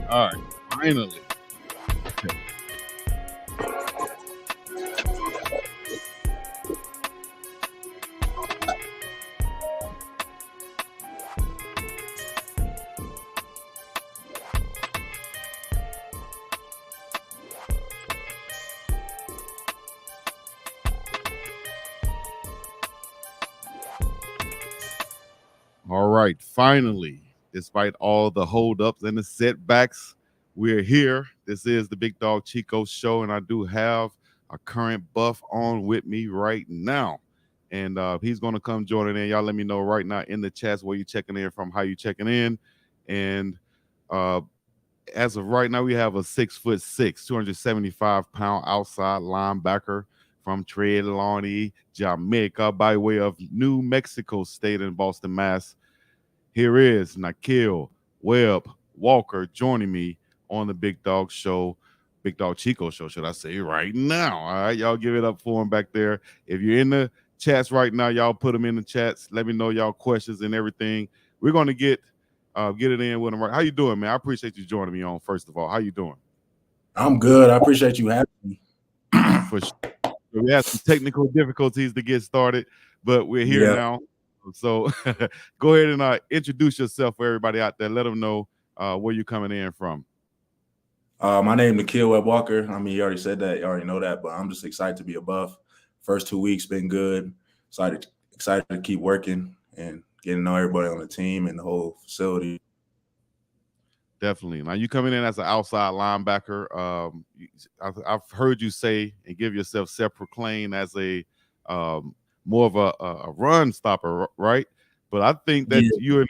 All right. Finally. All right, finally, despite all the holdups and the setbacks, we're here. This is the Big Dog Chico show, and I do have a current buff on with me right now. And he's going to come join in. Y'all let me know right now in the chats where you checking in from, how you checking in. And as of right now, we have a 6'6", 275-pound outside linebacker from Trelawny, Jamaica, by way of New Mexico State in Boston, Mass. Here is Nikhil Webb-Walker joining me on the Big Dog Show, Big Dog Chico Show, should I say, right now. All right, y'all give it up for him back there. If you're in the chats right now, y'all put them in the chats. Let me know y'all questions and everything. We're going to get it in with him. Right. How you doing, man? I appreciate you joining me on, first of all. How you doing? I'm good. I appreciate you having me. For sure. We had some technical difficulties to get started, but we're here now. So go ahead and introduce yourself for everybody out there. Let them know where you're coming in from. My name is Nikhil Webb-Walker. I mean, you already said that. You already know that, but I'm just excited to be a Buff. First 2 weeks been good. Excited to keep working and getting to know everybody on the team and the whole facility. Definitely. Now, you coming in as an outside linebacker. I've heard you say and give yourself self-proclaimed as a more of a run stopper, right? But I think that you're in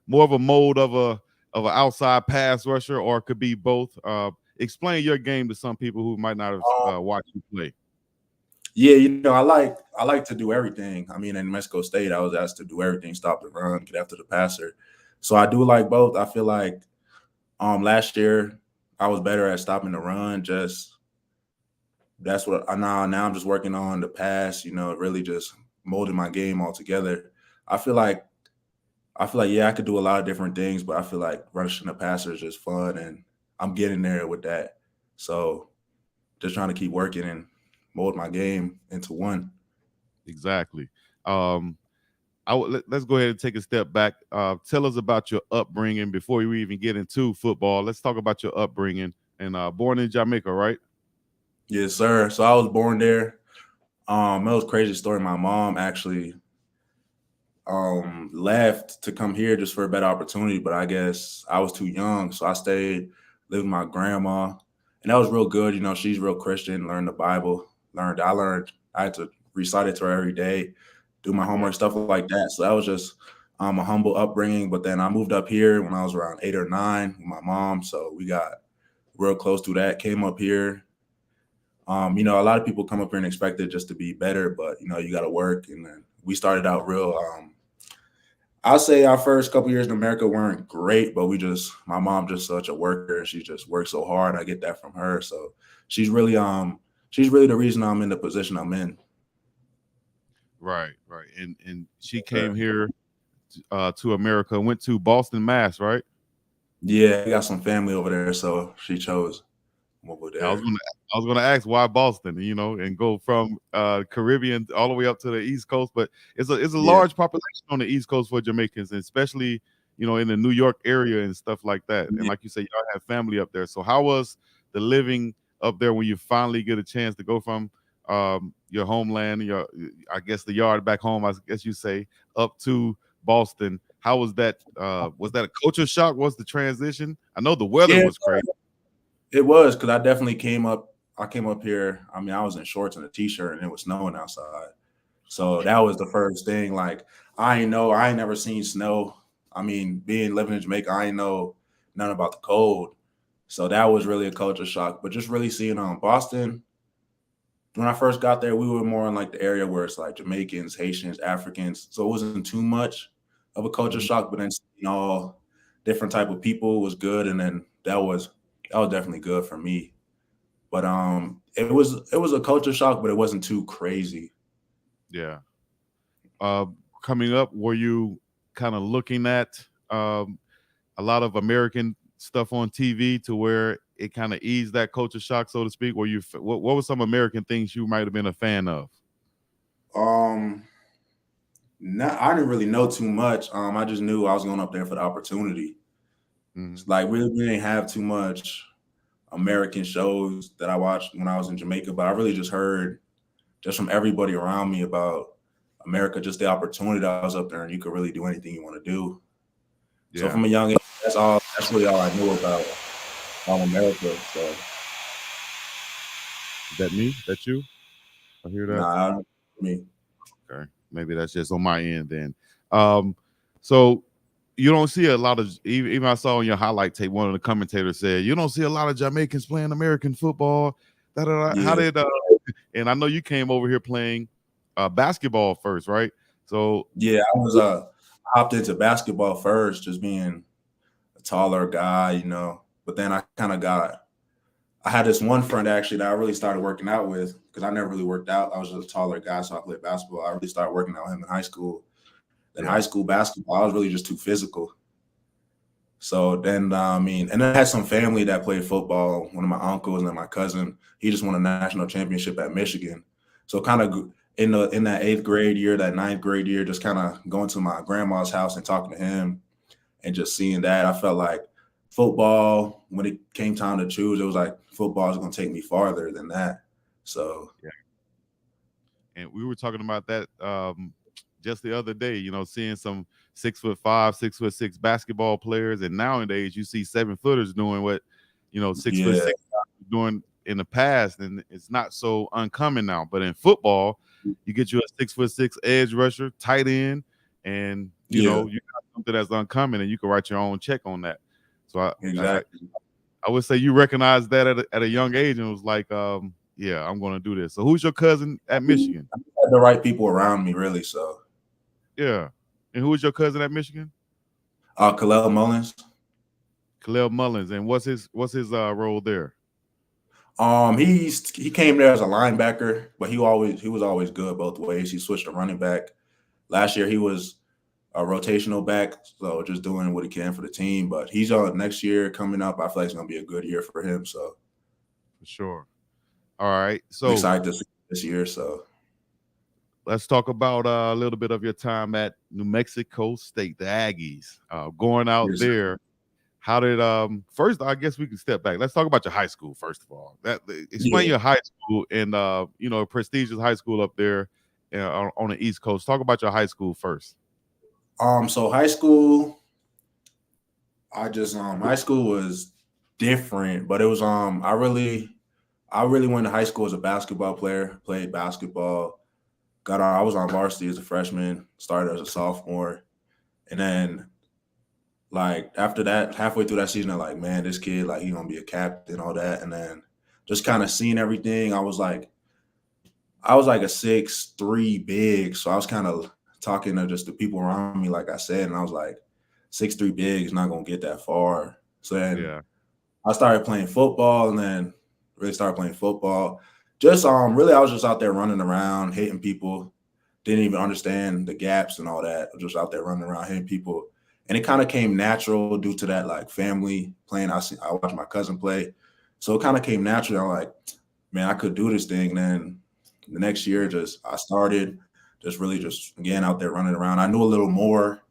more of a mode of an outside pass rusher, or it could be both. Explain your game to some people who might not have watched you play. Yeah, I like to do everything. I mean, in Mexico State, I was asked to do everything: stop the run, get after the passer. So I do like both. I feel like last year I was better at stopping the run. That's what now I'm just working on the pass, really just molding my game all together. I feel like, yeah, I could do a lot of different things, but I feel like rushing the passer is just fun, and I'm getting there with that. So just trying to keep working and mold my game into one. Exactly. Let's go ahead and take a step back. Tell us about your upbringing before we even get into football. Let's talk about your upbringing. And born in Jamaica, right? Yes, sir. So I was born there. It was a crazy story. My mom actually left to come here just for a better opportunity, but I guess I was too young, so I stayed, lived with my grandma, and that was real good. She's real Christian. Learned the Bible. I had to recite it to her every day, do my homework, stuff like that. So that was just a humble upbringing. But then I moved up here when I was around 8 or 9 with my mom, so we got real close to that. Came up here. A lot of people come up here and expect it just to be better, but you got to work. And then we started out real. I'll say our first couple years in America weren't great, but my mom just such a worker. She just works so hard. I get that from her. So she's really the reason I'm in the position I'm in. Right. And she came here to America, went to Boston, Mass, right? Yeah, I got some family over there, so she chose over there. I was gonna ask why Boston, and go from Caribbean all the way up to the East Coast, but it's a large population on the East Coast for Jamaicans, and especially in the New York area and stuff like that. And like you say, y'all have family up there. So how was the living up there when you finally get a chance to go from your homeland, your I guess the yard back home, I guess you say, up to Boston. How was that? Was that a culture shock? What's the transition? I know the weather Yeah, was crazy. it was because I definitely came up. I came up here. I mean, I was in shorts and a t-shirt, and it was snowing outside. So that was the first thing. Like I ain't never seen snow. I mean, being living in Jamaica, I ain't know nothing about the cold. So that was really a culture shock. But just really seeing Boston, when I first got there, we were more in like the area where it's like Jamaicans, Haitians, Africans. So it wasn't too much of a culture Mhm. shock, but then seeing all different type of people was good. And then that was definitely good for me. But it was a culture shock, but it wasn't too crazy. Yeah. Uh, Coming up, were you kind of looking at a lot of American stuff on TV to where it kind of eased that culture shock, so to speak? Were you what were some American things you might have been a fan of? Um I didn't really know too much. I just knew I was going up there for the opportunity. Hmm. It's like we didn't have too much American shows that I watched when I was in Jamaica, but I really just heard just from everybody around me about America, just the opportunity that I was up there and you could really do anything you want to do. So Yeah. from a young age, that's really all I knew about America. So Is that me? That you? I hear that. nah, I don't me. Okay. Maybe that's just on my end then. Um, so you don't see a lot of even I saw on your highlight tape, one of the commentators said you don't see a lot of Jamaicans playing American football. Da, da, da. How Yeah. did and I know you came over here playing basketball first, right? So Yeah, hopped into basketball first, just being a taller guy, But then I had this one friend actually that I really started working out with because I never really worked out. I was just a taller guy, so I played basketball. I really started working out with him in high school. Then high yeah, school basketball, I was really just too physical. So then, I mean, and I had some family that played football. One of my uncles and then my cousin, he just won a national championship at Michigan. So kind of in that eighth grade year, that ninth grade year, just kind of going to my grandma's house and talking to him and just seeing that, I felt like football, when it came time to choose, it was like football is going to take me farther than that. So yeah. And we were talking about that just the other day. Seeing some 6'5", 6'6" basketball players, and nowadays you see 7-footers doing what 6'6" yeah, guys were doing in the past, and it's not so uncommon now. But in football, you get you a 6'6" edge rusher, tight end, and yeah, you got something that's uncommon, and you can write your own check on that. So I, exactly. I would say you recognized that at a young age and was like, yeah, I'm going to do this. So who's your cousin at Michigan? I had the right people around me, really. So, Yeah. And who is your cousin at Michigan? Khalil Mullins. Khalil Mullins. And what's his role there? He came there as a linebacker, but he was always good both ways. He switched to running back. Last year he was a rotational back, so just doing what he can for the team. But he's on next year coming up. I feel like it's gonna be a good year for him. So For sure. All right. I'm So excited to see this year. So let's talk about a little bit of your time at New Mexico State, the Aggies. Going out yes, there, how did first I guess we can step back. Let's talk about your high school first of all. Explain yeah. your high school and a prestigious high school up there on the East Coast. Talk about your high school first. So high school, high school was different, but it was I really went to high school as a basketball player, played basketball, I was on varsity as a freshman, started as a sophomore, and then like after that, halfway through that season, I'm like, man, this kid, like, he gonna be a captain, all that. And then just kind of seeing everything, I was like a 6'3" big. So I was kind of talking to just the people around me, like I said, and I was like, 6'3" big is not gonna get that far. So then Yeah. I started playing football and then really started playing football. Just really I was just out there running around, hitting people, didn't even understand the gaps and all that. I was just out there running around hitting people. And it kind of came natural due to that like family playing. I watched my cousin play. So it kind of came naturally. I'm like, man, I could do this thing. And then the next year I started just really just again out there running around. I knew a little more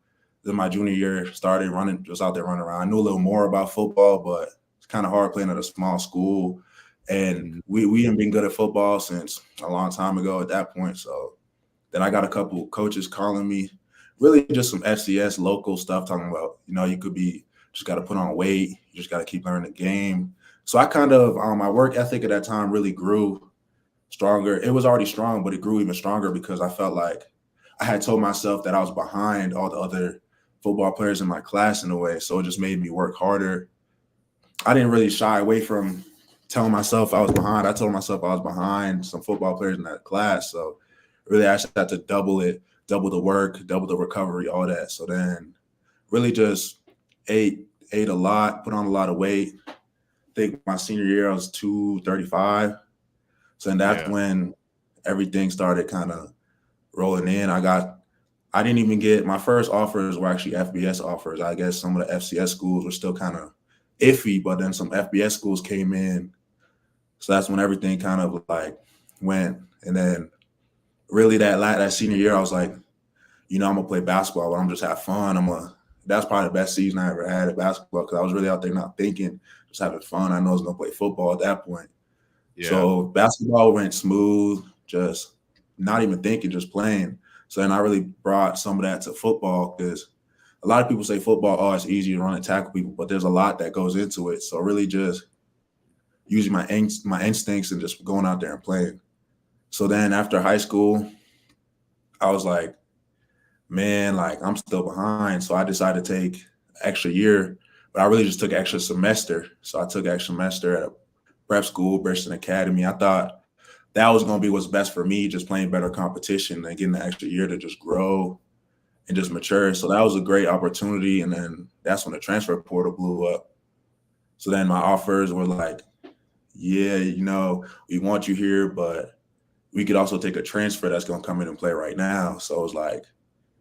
than my junior year, started running, just out there running around. I knew a little more about football, but it's kind of hard playing at a small school And Mhm. we hadn't been good at football since a long time ago at that point. So then I got a couple coaches calling me, really just some FCS local stuff, talking about, you could be just got to put on weight, you just got to keep learning the game. So I kind of my work ethic at that time really grew stronger. It was already strong, but it grew even stronger because I felt like I had told myself that I was behind all the other football players in my class in a way. So it just made me work harder. I didn't really shy away from telling myself I was behind. I told myself I was behind some football players in that class. So really I just had to double it, double the work, double the recovery, all that. So then really just ate a lot, put on a lot of weight. I think my senior year I was 235. So then that's Yeah. when everything started kind of rolling in. I didn't even get my first offers were actually FBS offers. I guess some of the FCS schools were still kind of iffy, but then some FBS schools came in. So that's when everything kind of like went. And then really that senior year, I was like, I'm gonna play basketball, but I'm just have fun. That's probably the best season I ever had at basketball because I was really out there not thinking, just having fun. I know I was gonna play football at that point. Yeah. So basketball went smooth, just not even thinking, just playing. So then I really brought some of that to football because a lot of people say football, oh, it's easy to run and tackle people, but there's a lot that goes into it. So really just using my instincts and just going out there and playing. So then after high school, I was like, man, like I'm still behind. So I decided to take an extra year, but I really just took an extra semester. So I took an extra semester at a prep school, Bristol Academy. I thought that was going to be what's best for me, just playing better competition and getting the extra year to just grow and just mature. So that was a great opportunity. And then that's when the transfer portal blew up. So then my offers were like, yeah, we want you here, but we could also take a transfer that's going to come in and play right now. So it was like,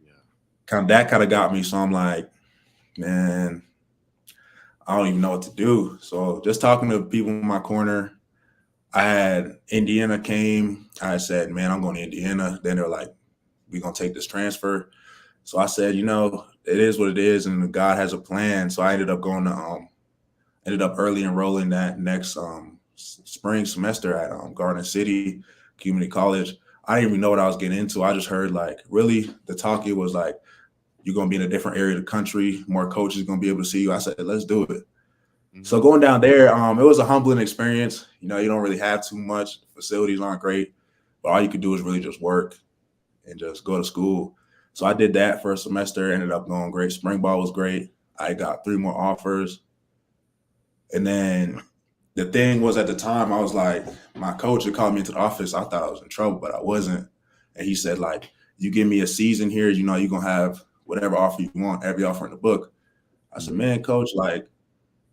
Yeah. kind of got me. So I'm like, man, I don't even know what to do. So just talking to people in my corner, I had Indiana came. I said, man, I'm going to Indiana. Then they're like, we're going to take this transfer. So I said, it is what it is, and God has a plan. So I ended up early enrolling that next spring semester at Garden City Community College. I didn't even know what I was getting into. I just heard like really the talk. It was like you're gonna be in a different area of the country. More coaches gonna be able to see you. I said, let's do it. So Mhm. going down there, it was a humbling experience. You don't really have too much. Facilities aren't great, but all you could do is really just work and just go to school. So I did that for a semester. Ended up going great. Spring ball was great. I got 3 more offers, and then the thing was at the time I was like, my coach had called me into the office. I thought I was in trouble, but I wasn't. And he said like, you give me a season here, you're gonna have whatever offer you want, every offer in the book. I said, Mhm. man, coach, like,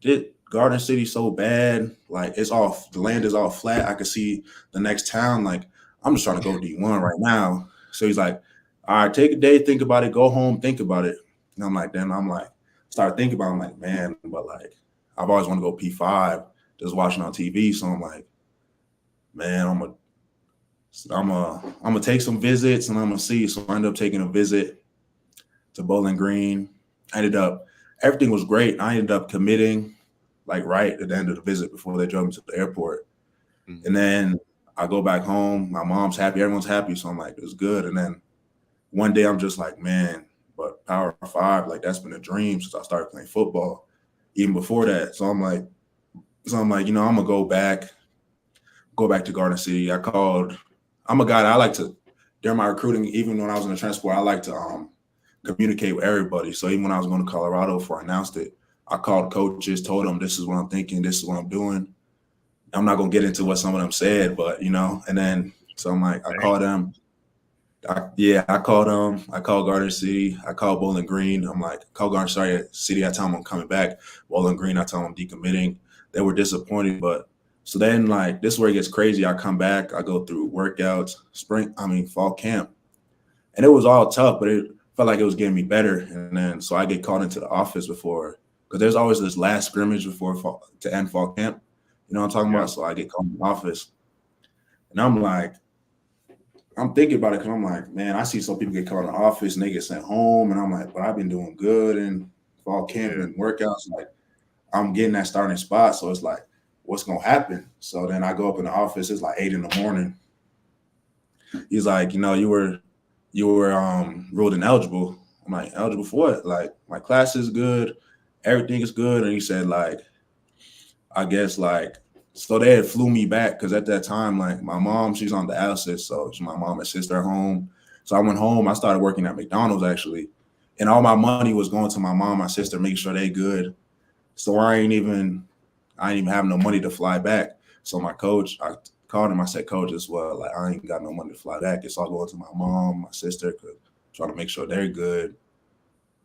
did Garden City so bad? Like, the land is all flat. I could see the next town. Like, I'm just trying to go D1 right now. So he's like, all right, take a day, think about it, go home, think about it. And I'm like, start thinking about it. I'm like, man, but like, I've always wanted to go P5, just watching on TV. So I'm like, man, I'm gonna take some visits and I'm gonna see. So I ended up taking a visit to Bowling Green. I ended up Everything was great. I ended up committing like right at the end of the visit before they drove me to the airport. And Mhm. then I go back home. My mom's happy. Everyone's happy. So I'm like, it's good. And then one day I'm just like, man, but Power Five, like that's been a dream since I started playing football, even before that. So I'm like, I'm gonna go back to Garden City. I'm a guy that I like to, during my recruiting, even when I was in the transport, I like to communicate with everybody. So even when I was going to Colorado before I announced it, I called coaches, told them this is what I'm thinking, this is what I'm doing. I'm not gonna get into what some of them said, but and then so I'm like, I called them. I called them. I called Garden City. I called Bowling Green. I'm like, call Garden City. I tell them I'm coming back. Bowling Green. I tell them I'm decommitting. They were disappointed, but so then like this is where it gets crazy. I come back. I go through workouts, fall camp, and it was all tough, but it felt like it was getting me better. And then so I get called into the office before because there's always this last scrimmage before to end fall camp. You know what I'm talking Yeah. about? So I get called in the office, and I'm like, I'm thinking about it because I'm like, man, I see some people get called in the office and they get sent home, and I'm like, but I've been doing good in fall camp Yeah. and workouts. Like I'm getting that starting spot, so it's like what's gonna happen? So then I go up in the office. It's like 8 in the morning. He's like, you were ruled ineligible. I'm like, eligible for what? Like my class is good, everything is good. And he said like, I guess like, so they had flew me back because at that time like my mom, she's on dialysis, so it's my mom and sister at home. So I went home. I started working at McDonald's actually, and all my money was going to my mom, my sister, making sure they good. So I ain't even have no money to fly back. So my coach, I called him. I said, Coach, as well, like I ain't got no money to fly back. It's all going to my mom, my sister, trying to make sure they're good.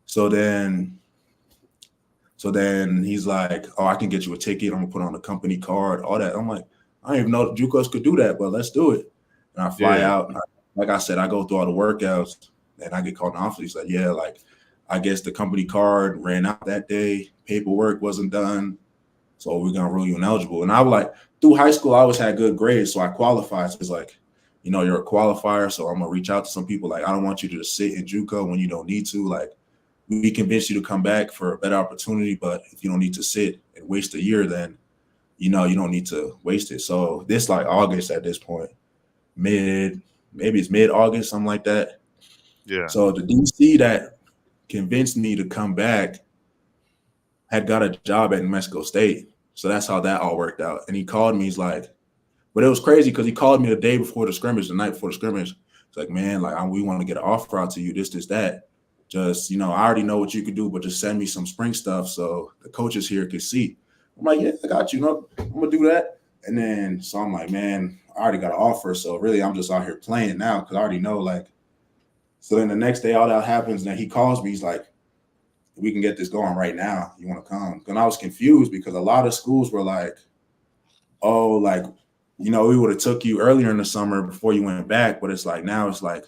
So then, so then he's like, oh, I can get you a ticket. I'm gonna put on a company card, all that. I'm like, I didn't even know Jucos could do that, but let's do it. And I fly Yeah. out. Like I said, I go through all the workouts, and I get called in the office. He's like, yeah, like I guess the company card ran out that day. Paperwork wasn't done. So we're gonna rule you ineligible. And I was like, through high school, I always had good grades, so I qualified. So it's like, you're a qualifier, so I'm gonna reach out to some people. Like, I don't want you to just sit in JUCO when you don't need to. Like, we convince you to come back for a better opportunity, but if you don't need to sit and waste a year, then you don't need to waste it. So this like August at this point, maybe it's mid-August, something like that. Yeah. So the DC that convinced me to come back had got a job at New Mexico State. So that's how that all worked out. And he called me. He's like, but it was crazy because he called me the day before the scrimmage, the night before the scrimmage. It's like, man, like we want to get an offer out to you, this, that. Just, I already know what you could do, but just send me some spring stuff so the coaches here could see. I'm like, yeah, I got you. No, I'm gonna do that. And then so I'm like, man, I already got an offer. So really I'm just out here playing now because I already know like. So then the next day all that happens, and then he calls me, he's like, we can get this going right now. You want to come? And I was confused because a lot of schools were like, oh, like, we would have took you earlier in the summer before you went back. But it's like, now it's like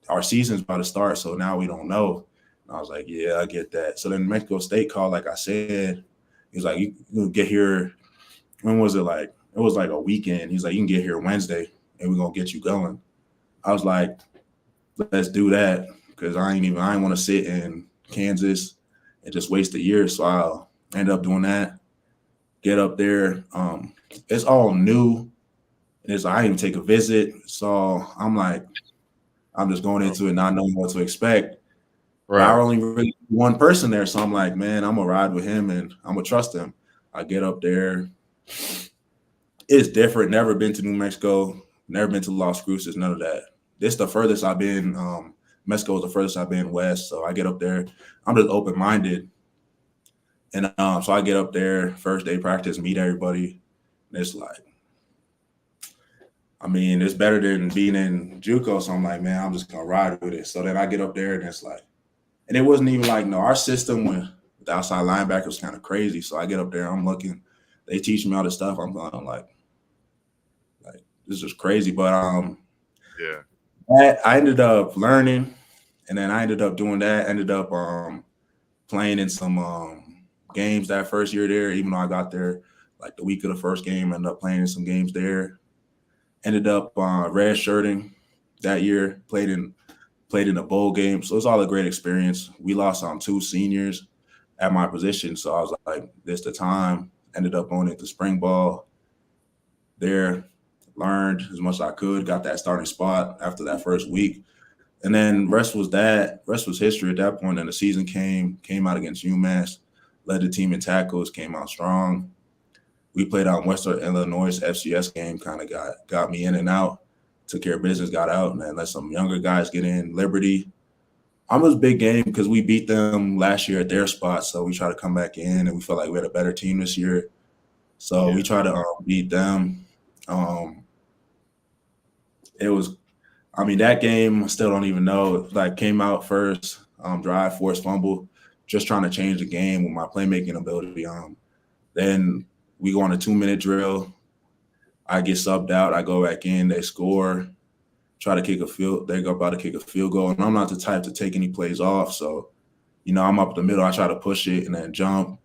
our season's about to start. So now we don't know. And I was like, yeah, I get that. So then Mexico State called, like I said, he was like, you can get here. When was it like? It was like a weekend. He's like, you can get here Wednesday and we're going to get you going. I was like, let's do that. Because I ain't want to sit in Kansas and just waste a year. So I'll end up doing that. Get up there. It's all new. And it's I didn't even take a visit. So I'm like, I'm just going into it not knowing what to expect. But I Right. only really one person there. So I'm like, man, I'm gonna ride with him and I'm gonna trust him. I get up there. It's different. Never been to New Mexico, never been to Las Cruces, none of that. This is the furthest I've been. Mexico is the furthest I've been west. So I get up there. I'm just open minded. And so I get up there, first day practice, meet everybody. And it's like, I mean, it's better than being in JUCO. So I'm like, man, I'm just gonna ride with it. So then I get up there and it's like, and it wasn't even like, no, our system with the outside linebacker was kind of crazy. So I get up there, I'm looking, they teach me all this stuff. I'm going like this is crazy. But Yeah. I ended up learning, and then I ended up doing that. Ended up playing in some games that first year there. Even though I got there like the week of the first game, ended up playing in some games there. Ended up red shirting that year. Played in a bowl game, so it was all a great experience. We lost on 2 seniors at my position, so I was like, "This the time." Ended up going into spring ball there. Learned as much as I could. Got that starting spot after that first week. And then rest was that. Rest was history at that point. And the season came out against UMass, led the team in tackles, came out strong. We played out in Western Illinois. FCS game kind of got me in and out. Took care of business, got out, and then let some younger guys get in. Liberty. Almost big game because we beat them last year at their spot. So we try to come back in, and we felt like we had a better team this year. So we try to beat them. It was I mean, that game, I still don't even know. Like, came out first, drive, force, fumble, just trying to change the game with my playmaking ability. Then we go on a 2-minute drill. I get subbed out. I go back in. They score. Try to kick a field. They go about to kick a field goal, and I'm not the type to take any plays off. So, I'm up the middle. I try to push it and then jump.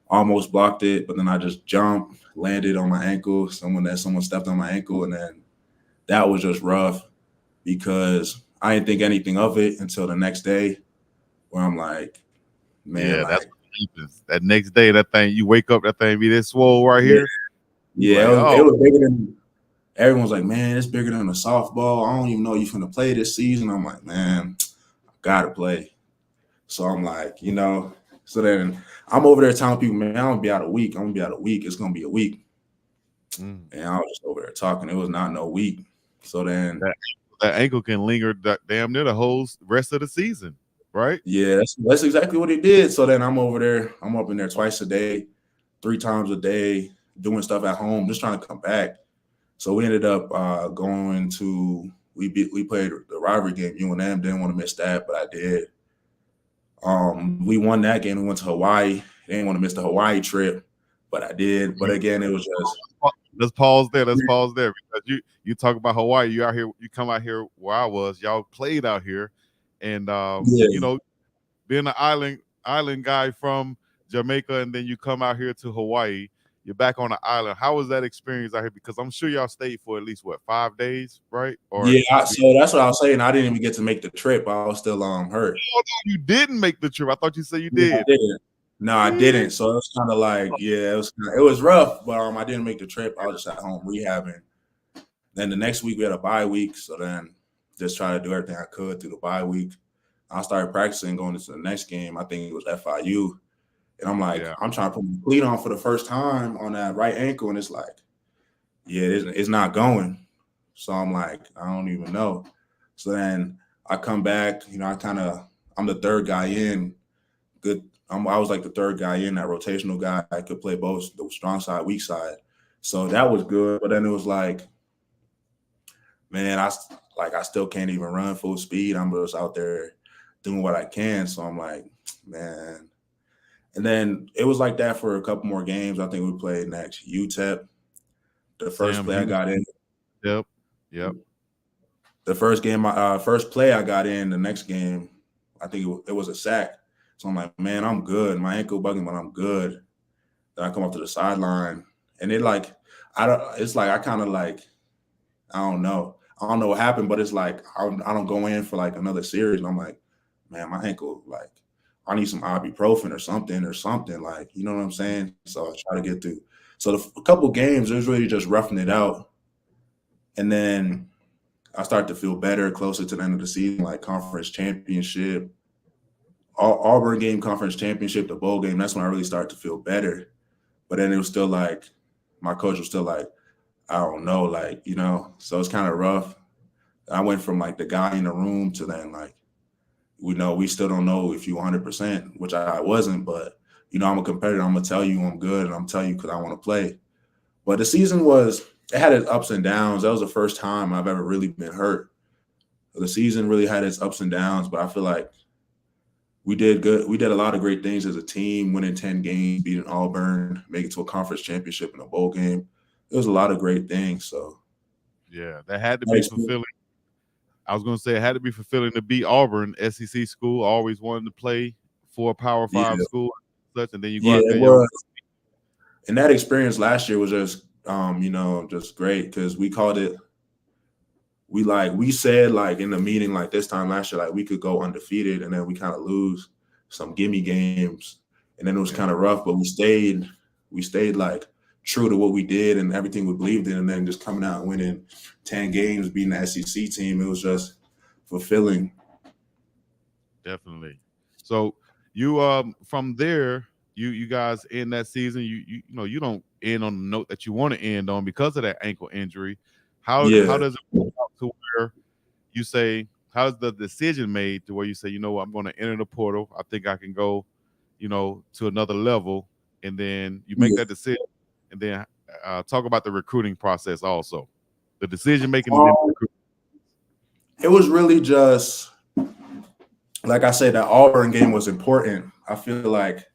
Almost blocked it, but then I just jumped, landed on my ankle. Someone stepped on my ankle, and then that was just rough because I didn't think anything of it until the next day where I'm like, man, Yeah. That's like happens. That next day, that thing, you wake up, that thing be this swole right Yeah, here. You yeah, like, it oh, was bigger than everyone's like, man, it's bigger than a softball. I don't even know you finna play this season. I'm like, man, I gotta play. So I'm like, so then I'm over there telling people, man, I'm gonna be out a week. I'm gonna be out a week. It's gonna be a week. mm, And I was just over there talking. It was not no week. So then, that that ankle can linger damn near the whole rest of the season, right? yeah, that's exactly what he did. So then I'm over there. I'm up in there twice a day, 3 times a day, doing stuff at home, just trying to come back. So we ended up going to we played the rivalry game. UNM didn't want to miss that, but I did. We won that game. We went to Hawaii. They didn't want to miss the Hawaii trip, but I did. But again, it was just Let's pause there. Let's pause there because you talk about Hawaii. You out here. You come out here where I was. Y'all played out here, and yeah. being an island guy from Jamaica, and then you come out here to Hawaii. You're back on the island. How was that experience out here? Because I'm sure y'all stayed for at least 5 days, right? Or Yeah, so that's what I was saying. I didn't even get to make the trip. I was still hurt. oh, no, you didn't make the trip. I thought you said you Yeah, I did. didn't. No, I Yeah. didn't. So it was kind of like, yeah, it was rough, but I didn't make the trip. I was just at home rehabbing. Then the next week we had a bye week, so then just try to do everything I could through the bye week. I started practicing going into the next game. I think it was FIU, and I'm like, Yeah. I'm trying to put my cleat on for the first time on that right ankle, and it's like, yeah, it's not going. So I'm like, I don't even know. So then I come back, I'm the third guy in. Good. I was like the third guy in, that rotational guy. I could play both the strong side, weak side. So that was good. But then it was like, man, I still can't even run full speed. I'm just out there doing what I can. So I'm like, man. And then it was like that for a couple more games. I think we played next UTEP. The first Sam play I Hughes. got in, Yep. Yep. the first play I got in, the next game, I think it was a sack. So I'm like, man, I'm good. My ankle bugging, but I'm good. Then I come up to the sideline, and it's like I kind of like, I don't know. I don't know what happened, but it's like I don't go in for like another series. And I'm like, man, my ankle, like, I need some ibuprofen or something. Like, you know what I'm saying? So I try to get through. So a couple games, it was really just roughing it out. And then I start to feel better closer to the end of the season, like conference championship, Auburn game, conference championship, the bowl game. That's when I really started to feel better. But then it was still like, my coach was still like, I don't know, like, so it's kind of rough. I went from like the guy in the room to then like, we still don't know if you 100%, which I wasn't, but I'm a competitor. I'm gonna tell you I'm good, and I'm telling you because I want to play. But the season it had its ups and downs. That was the first time I've ever really been hurt. The season really had its ups and downs, but I feel like we did good. We did a lot of great things as a team, winning 10 games, beating Auburn, making it to a conference championship and a bowl game. It was a lot of great things. So Yeah. That had to be fulfilling. I was going to say it had to be fulfilling to beat Auburn, SEC school. Always wanted to play for a Power yeah, Five school, such, and then you go yeah, out it there. was. And that experience last year was just, just great because we called it. We said like in the meeting like this time last year, like we could go undefeated, and then we kind of lose some gimme games, and then it was kind of rough, but we stayed like true to what we did and everything we believed in, and then just coming out and winning 10 games, beating the SEC team, it was just fulfilling. Definitely. So you from there, you guys end that season. You don't end on the note that you want to end on because of that ankle injury. How Yeah. does it work out to where you say how's the decision made to where you say, you know what, I'm going to enter the portal. I think I can go, to another level, and then you make Yeah. that decision, and then talk about the recruiting process also, the decision making, and then the Um, recruiting. it was really just like I said, that Auburn game was important. I feel like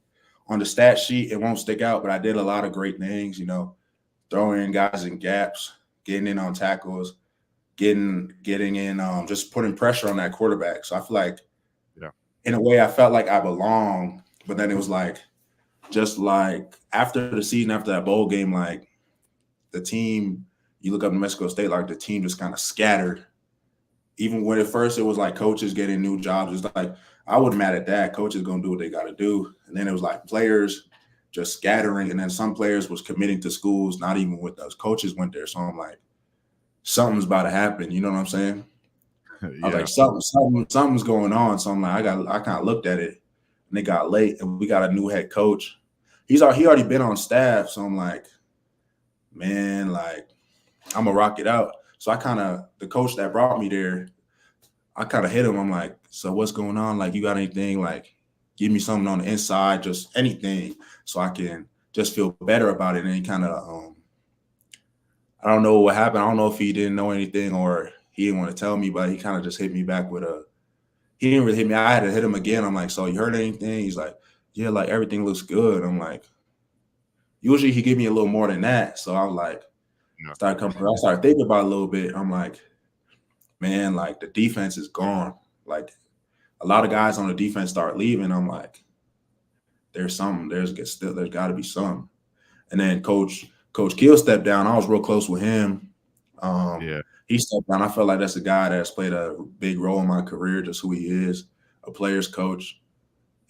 on the stat sheet, it won't stick out, but I did a lot of great things, throwing in guys in gaps, getting in on tackles, getting in, just putting pressure on that quarterback. So I feel like, Yeah. in a way, I felt like I belonged. But then it was like, just like after the season, after that bowl game, like the team, you look up New Mexico State, like the team just kind of scattered. even when at first it was like coaches getting new jobs, it's like I wasn't mad at that. Coaches gonna do what they got to do, and then it was like players just scattering, and then some players was committing to schools not even with us. Coaches went there, so I'm like, something's about to happen. You know what I'm saying? I was Yeah. like, something's going on. So I'm like, I kind of looked at it, and it got late, and we got a new head coach. He already been on staff, so I'm like, man, like I'm gonna rock it out. So the coach that brought me there, I kind of hit him. I'm like, so what's going on? Like, you got anything? Like, give me something on the inside, just anything, so I can just feel better about it. And he kind of, I don't know what happened. I don't know if he didn't know anything or he didn't want to tell me, but he kind of just hit me back with he didn't really hit me. I had to hit him again. I'm like, so you heard anything? He's like, yeah, like everything looks good. I'm like, usually he give me a little more than that. So I was like, Yeah. I started thinking about it a little bit. I'm like, man, like the defense is gone. Like a lot of guys on the defense start leaving. I'm like, there's got to be some. And then Coach Keel stepped down. I was real close with him. Yeah. He stepped down. I felt like that's a guy that's played a big role in my career, just who he is, a player's coach.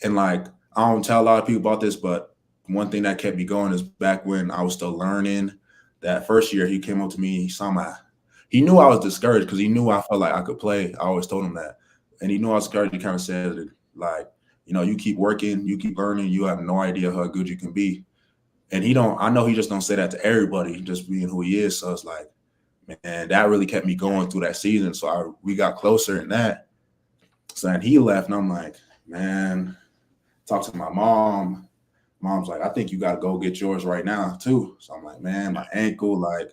And like, I don't tell a lot of people about this, but one thing that kept me going is back when I was still learning. That first year, he came up to me. He knew I was discouraged because he knew I felt like I could play. I always told him that, and he knew I was discouraged. He kind of said, like, you keep working, you keep learning. You have no idea how good you can be. And I know he just don't say that to everybody, just being who he is. So it's like, man, that really kept me going through that season. So we got closer in that. So then he left, and I'm like, man, talk to my mom. Mom's like, I think you got to go get yours right now too. So I'm like, man, my ankle, like,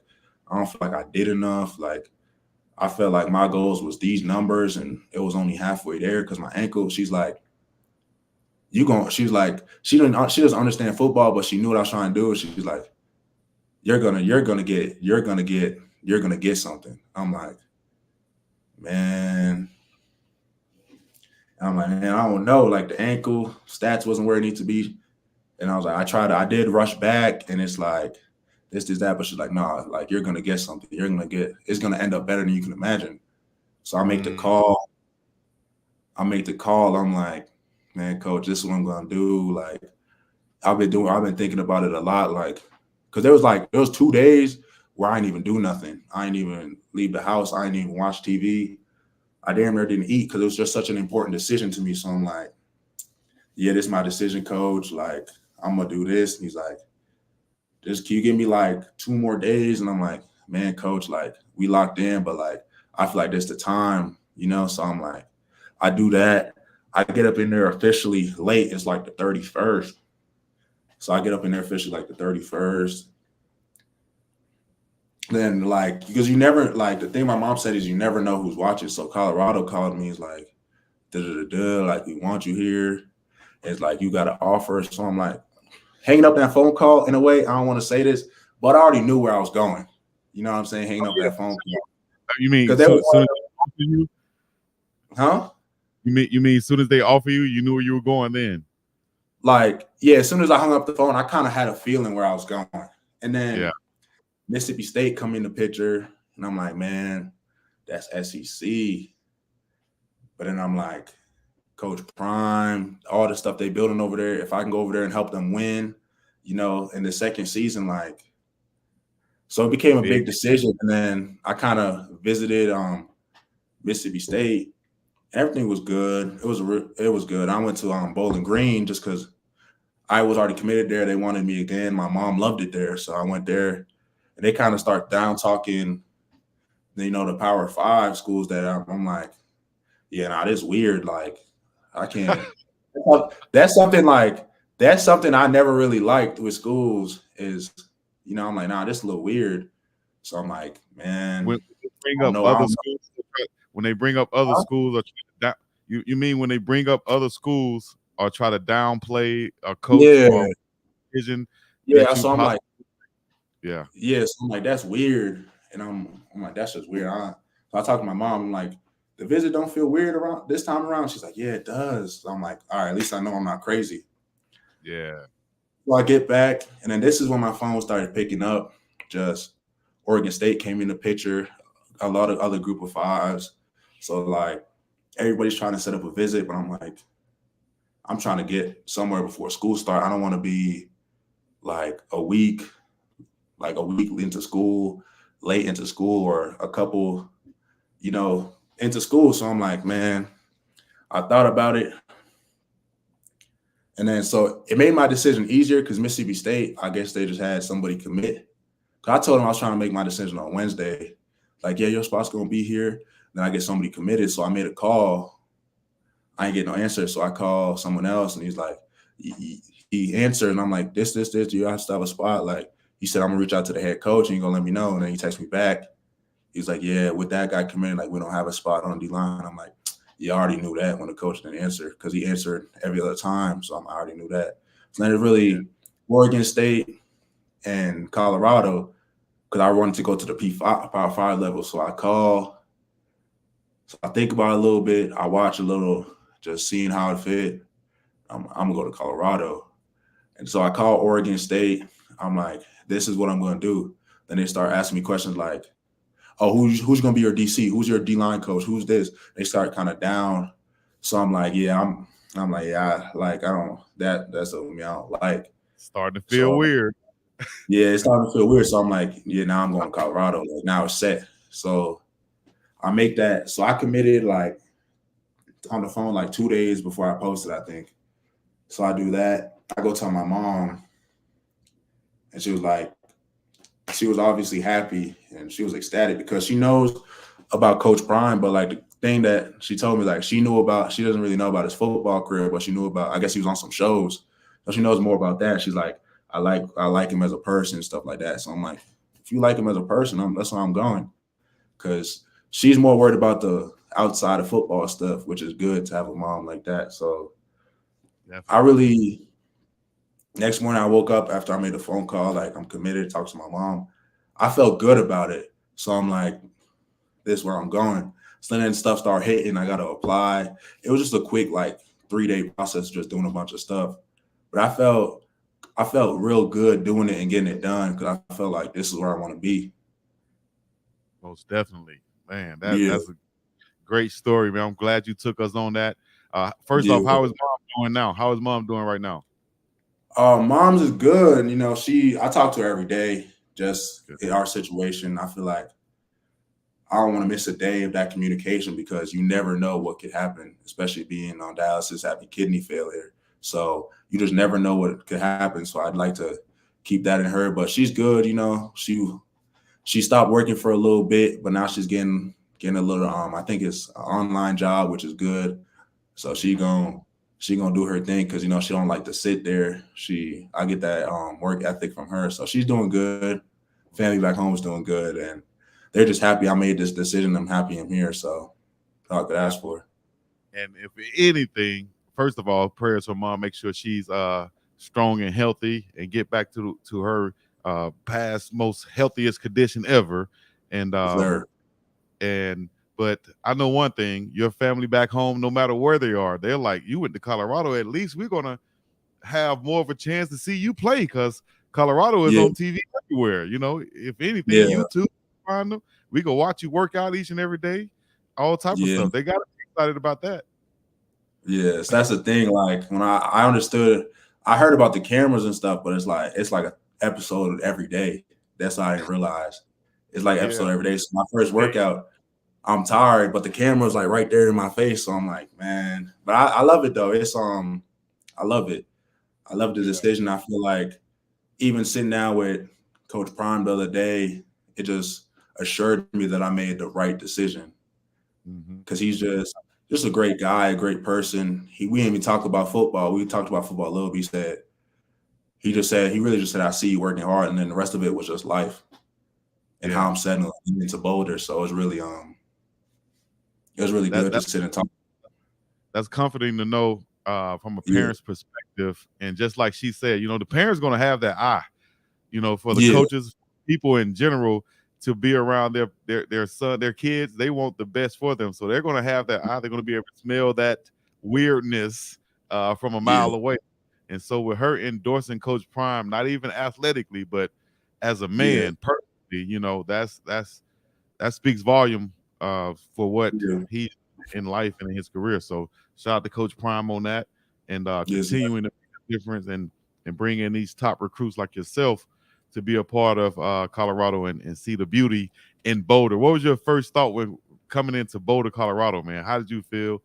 I don't feel like I did enough. Like, I felt like my goals was these numbers, and it was only halfway there because my ankle. She's like, she's like, she doesn't understand football, but she knew what I was trying to do. She's like, you're gonna get something. I'm like, man. I don't know. Like the ankle stats wasn't where it needs to be. And I was like, I did rush back, and it's like this, that. But she's like, nah, like you're gonna get something. It's gonna end up better than you can imagine. So I make the call. I'm like, man, coach, this is what I'm gonna do. Like, I've been thinking about it a lot. Like, because there was 2 days where I didn't even do nothing. I didn't even leave the house. I didn't even watch TV. I damn near didn't eat because it was just such an important decision to me. So I'm like, yeah, this is my decision, coach. Like, I'm gonna do this. And he's like, can you give me like 2 more days? And I'm like, man, coach, like we locked in, but like I feel like this the time, So I'm like, I do that. I get up in there officially late. It's like the 31st. So I get up in there officially like the 31st. Then like, because you never, like the thing my mom said is you never know who's watching. So Colorado called me. It's like, like we want you here. It's like you got an offer. So I'm like hanging up that phone call in a way. I don't want to say this, but I already knew where I was going. You know what I'm saying? Hanging up that phone call. You mean Because soon as they offer you? Huh? You mean as soon as they offer you, you knew where you were going then? Like, yeah, as soon as I hung up the phone, I kind of had a feeling where I was going. And then Mississippi State come in the picture, and I'm like, man, that's SEC. But then I'm like, Coach Prime, all the stuff they building over there, if I can go over there and help them win, in the second season, like, so it became a big decision. And then I kind of visited Mississippi State. Everything was good. It was good. I went to Bowling Green just because I was already committed there. They wanted me again. My mom loved it there, so I went there. And they kind of start down talking, the Power 5 schools that I'm like, yeah, nah, this weird. Like, I can't. That's something I never really liked with schools is, I'm like, nah, this is a little weird. So I'm like, man, When they bring up other schools, when they bring up other schools, or you mean when they bring up other schools or try to downplay a coach or vision? Yeah, so I'm like, yeah. So I'm like, that's weird. And I'm like, that's just weird. So I talked to my mom. I'm like, the visit don't feel weird around this time around. She's like, yeah, it does. So I'm like, all right, at least I know I'm not crazy. Yeah. So I get back, and then this is when my phone started picking up. Just Oregon State came in the picture, a lot of other group of 5s. So like everybody's trying to set up a visit, but I'm like, I'm trying to get somewhere before school start. I don't want to be like a week into school, late into school, or a couple, into school. So I'm like, man, I thought about it. And then so it made my decision easier because Mississippi State, I guess they just had somebody commit. Cause I told them I was trying to make my decision on Wednesday. Like, yeah, your spot's gonna be here. Then I get somebody committed. So I made a call. I ain't get no answer. So I call someone else and he's like, he answered and I'm like, this, do you still have a spot? Like, he said, I'm gonna reach out to the head coach and he's gonna let me know. And then he texts me back. He's like, yeah, with that guy committed, like we don't have a spot on D line. I'm like, yeah, I already knew that when the coach didn't answer because he answered every other time. So I already knew that. So then it really Oregon State and Colorado, because I wanted to go to the Power 5 level. So I call. So I think about it a little bit. I watch a little, just seeing how it fit. I'm going to go to Colorado. And so I call Oregon State. I'm like, this is what I'm going to do. Then they start asking me questions like, oh, who's going to be your DC? Who's your D-line coach? Who's this? They start kind of down. So I'm like, yeah, I'm like, yeah, like, I don't, that's something I don't like. Starting to feel weird. Yeah, it's starting to feel weird. So I'm like, yeah, now I'm going to Colorado. Like, now it's set. So I make that. So I committed like on the phone like 2 days before I posted, I think. So I do that. I go tell my mom, and she was obviously happy and she was ecstatic because she knows about Coach Prime, but like the thing that she told me, like she doesn't really know about his football career, but she knew about, I guess he was on some shows. So she knows more about that. She's like, I like him as a person and stuff like that. So I'm like, if you like him as a person, that's where I'm going. Because she's more worried about the outside of football stuff, which is good to have a mom like that. So next morning I woke up after I made a phone call, like I'm committed, talk to my mom. I felt good about it. So I'm like, this is where I'm going. So then stuff started hitting. I got to apply. It was just a quick like 3-day process, just doing a bunch of stuff. But I felt real good doing it and getting it done because I felt like this is where I want to be. Most definitely, man. That's a great story, man. I'm glad you took us on that. First off, how is mom doing now? How is mom doing right now? Mom's is good. I talk to her every day. Just in our situation, I feel like I don't want to miss a day of that communication because you never know what could happen, especially being on dialysis, having kidney failure. So you just never know what could happen. So I'd like to keep that in her. But she's good. She stopped working for a little bit, but now she's getting a little. I think it's an online job, which is good. So she gonna do her thing because she don't like to sit there. I get that work ethic from her, so she's doing good. Family back home is doing good, and they're just happy I made this decision. I'm happy I'm here, so all I could ask for. And if anything, first of all, prayers for mom. Make sure she's strong and healthy, and get back to her past most healthiest condition ever. And but I know one thing: your family back home, no matter where they are, they're like, you went to Colorado. At least we're gonna have more of a chance to see you play because Colorado is on TV everywhere. If anything, YouTube, find them. We can watch you work out each and every day, all type of stuff. They got to be excited about that. Yes, that's the thing. Like when I understood, I heard about the cameras and stuff, but it's like an episode every day. That's what I didn't realize. It's like episode every day. So my first workout, I'm tired, but the camera's like right there in my face. So I'm like, man. But I love it though. I love it. I love the decision. I feel like even sitting down with Coach Prime the other day, it just assured me that I made the right decision. Because he's just a great guy, a great person. We didn't even talk about football. We talked about football a little bit. He really just said, I see you working hard. And then the rest of it was just life and how I'm settling into Boulder. So it was really good to sit and talk. That's comforting to know from a parent's perspective. And just like she said, the parents going to have that eye, for the coaches, people in general, to be around their son, their kids. They want the best for them. So they're going to have that eye. They're going to be able to smell that weirdness from a mile away. And so with her endorsing Coach Prime, not even athletically, but as a man personally, that speaks volume for what Yeah. he in life and in his career. So shout out to Coach Prime on that, and Yes. continuing to make a difference and bring in these top recruits like yourself to be a part of Colorado and see the beauty in Boulder. What was your first thought when coming into Boulder, Colorado, man? How did you feel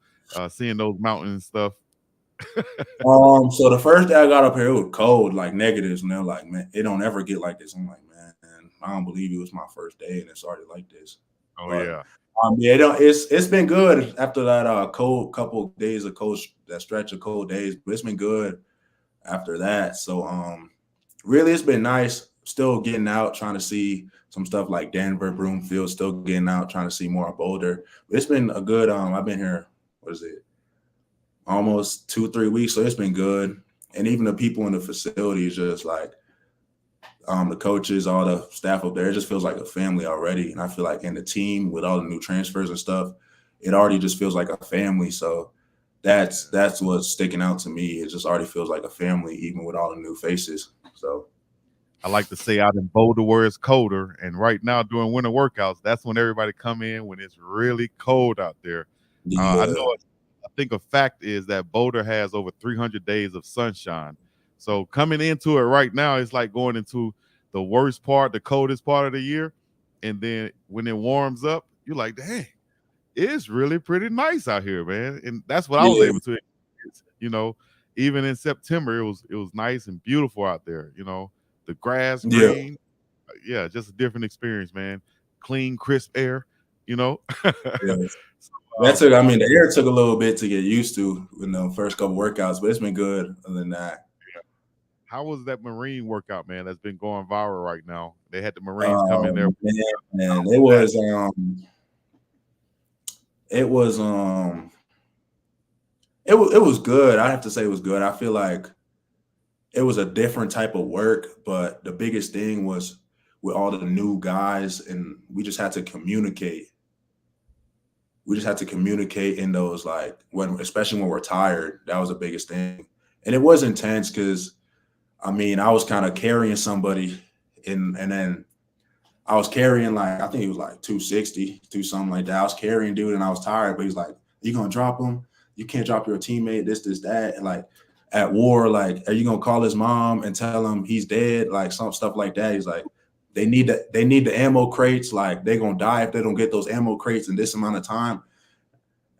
seeing those mountains and stuff? So the first day I got up here, it was cold, like negatives, and they're like, man, it don't ever get like this. I'm like, man, I don't believe it was my first day and it's already like this. Oh But yeah, yeah, it don't, it's been good after that cold couple of days of cold, that stretch of cold days, but it's been good after that. So really it's been nice. Still getting out, trying to see some stuff like Denver, Broomfield, still getting out, trying to see more of Boulder. But it's been a good I've been here, what is it? Almost 2-3 weeks, so it's been good. And even the people in the facility is just like the coaches, all the staff up there, it just feels like a family already. And I feel like in the team with all the new transfers and stuff, it already just feels like a family. So that's what's sticking out to me. It just already feels like a family, even with all the new faces. So I like to say out in Boulder where it's colder, and right now during winter workouts, that's when everybody come in when it's really cold out there. I yeah, know. I think a fact is that Boulder has over 300 days of sunshine. So coming into it right now, it's like going into the worst part, the coldest part of the year, and then when it warms up, you're like, dang, it's really pretty nice out here, man. And that's what I was yeah, able to experience. Even in September, it was nice and beautiful out there. The grass yeah, green, yeah, just a different experience, man. Clean, crisp air. You know. yeah. So, That took, I mean, the air took a little bit to get used to in the first couple workouts, but it's been good other than that. how was that Marine workout, man? That's been going viral right now. They had the Marines come in there. Man, That it was it was good. I have to say it was good. I feel like it was a different type of work, but the biggest thing was with all the new guys, and we just had to communicate. We just had to communicate in those, like, when, especially when we're tired. That was the biggest thing, and it was intense because I mean I was kind of carrying somebody, and then I was carrying, like, I think it was like 260, two something like that. I was carrying dude and I was tired, but he's like, you gonna drop him? You can't drop your teammate, this, that. And like at war, like, are you gonna call his mom and tell him he's dead? Like some stuff like that. He's like, they need the ammo crates, like they're gonna die if they don't get those ammo crates in this amount of time.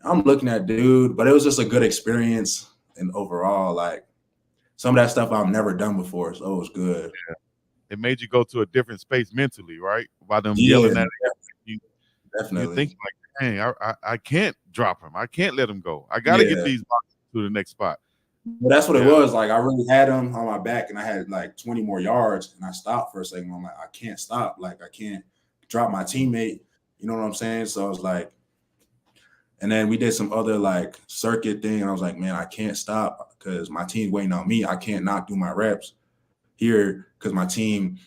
I'm looking at dude, but it was just a good experience. And overall, like, some of that stuff I've never done before, so it was good. it made you go to a different space mentally, right? By them Yeah, yelling at you, you definitely. thinking like, dang, I can't drop him. I can't let him go. I got to get Yeah. these boxes to the next spot. But that's what it Yeah, was. Like, I really had him on my back and I had like 20 more yards and I stopped for a second. I'm like, I can't stop. Like, I can't drop my teammate. You know what I'm saying? So I was like, and then we did some other like circuit thing. And I was like, man, I can't stop because my team's waiting on me. I can't not do my reps here because my team,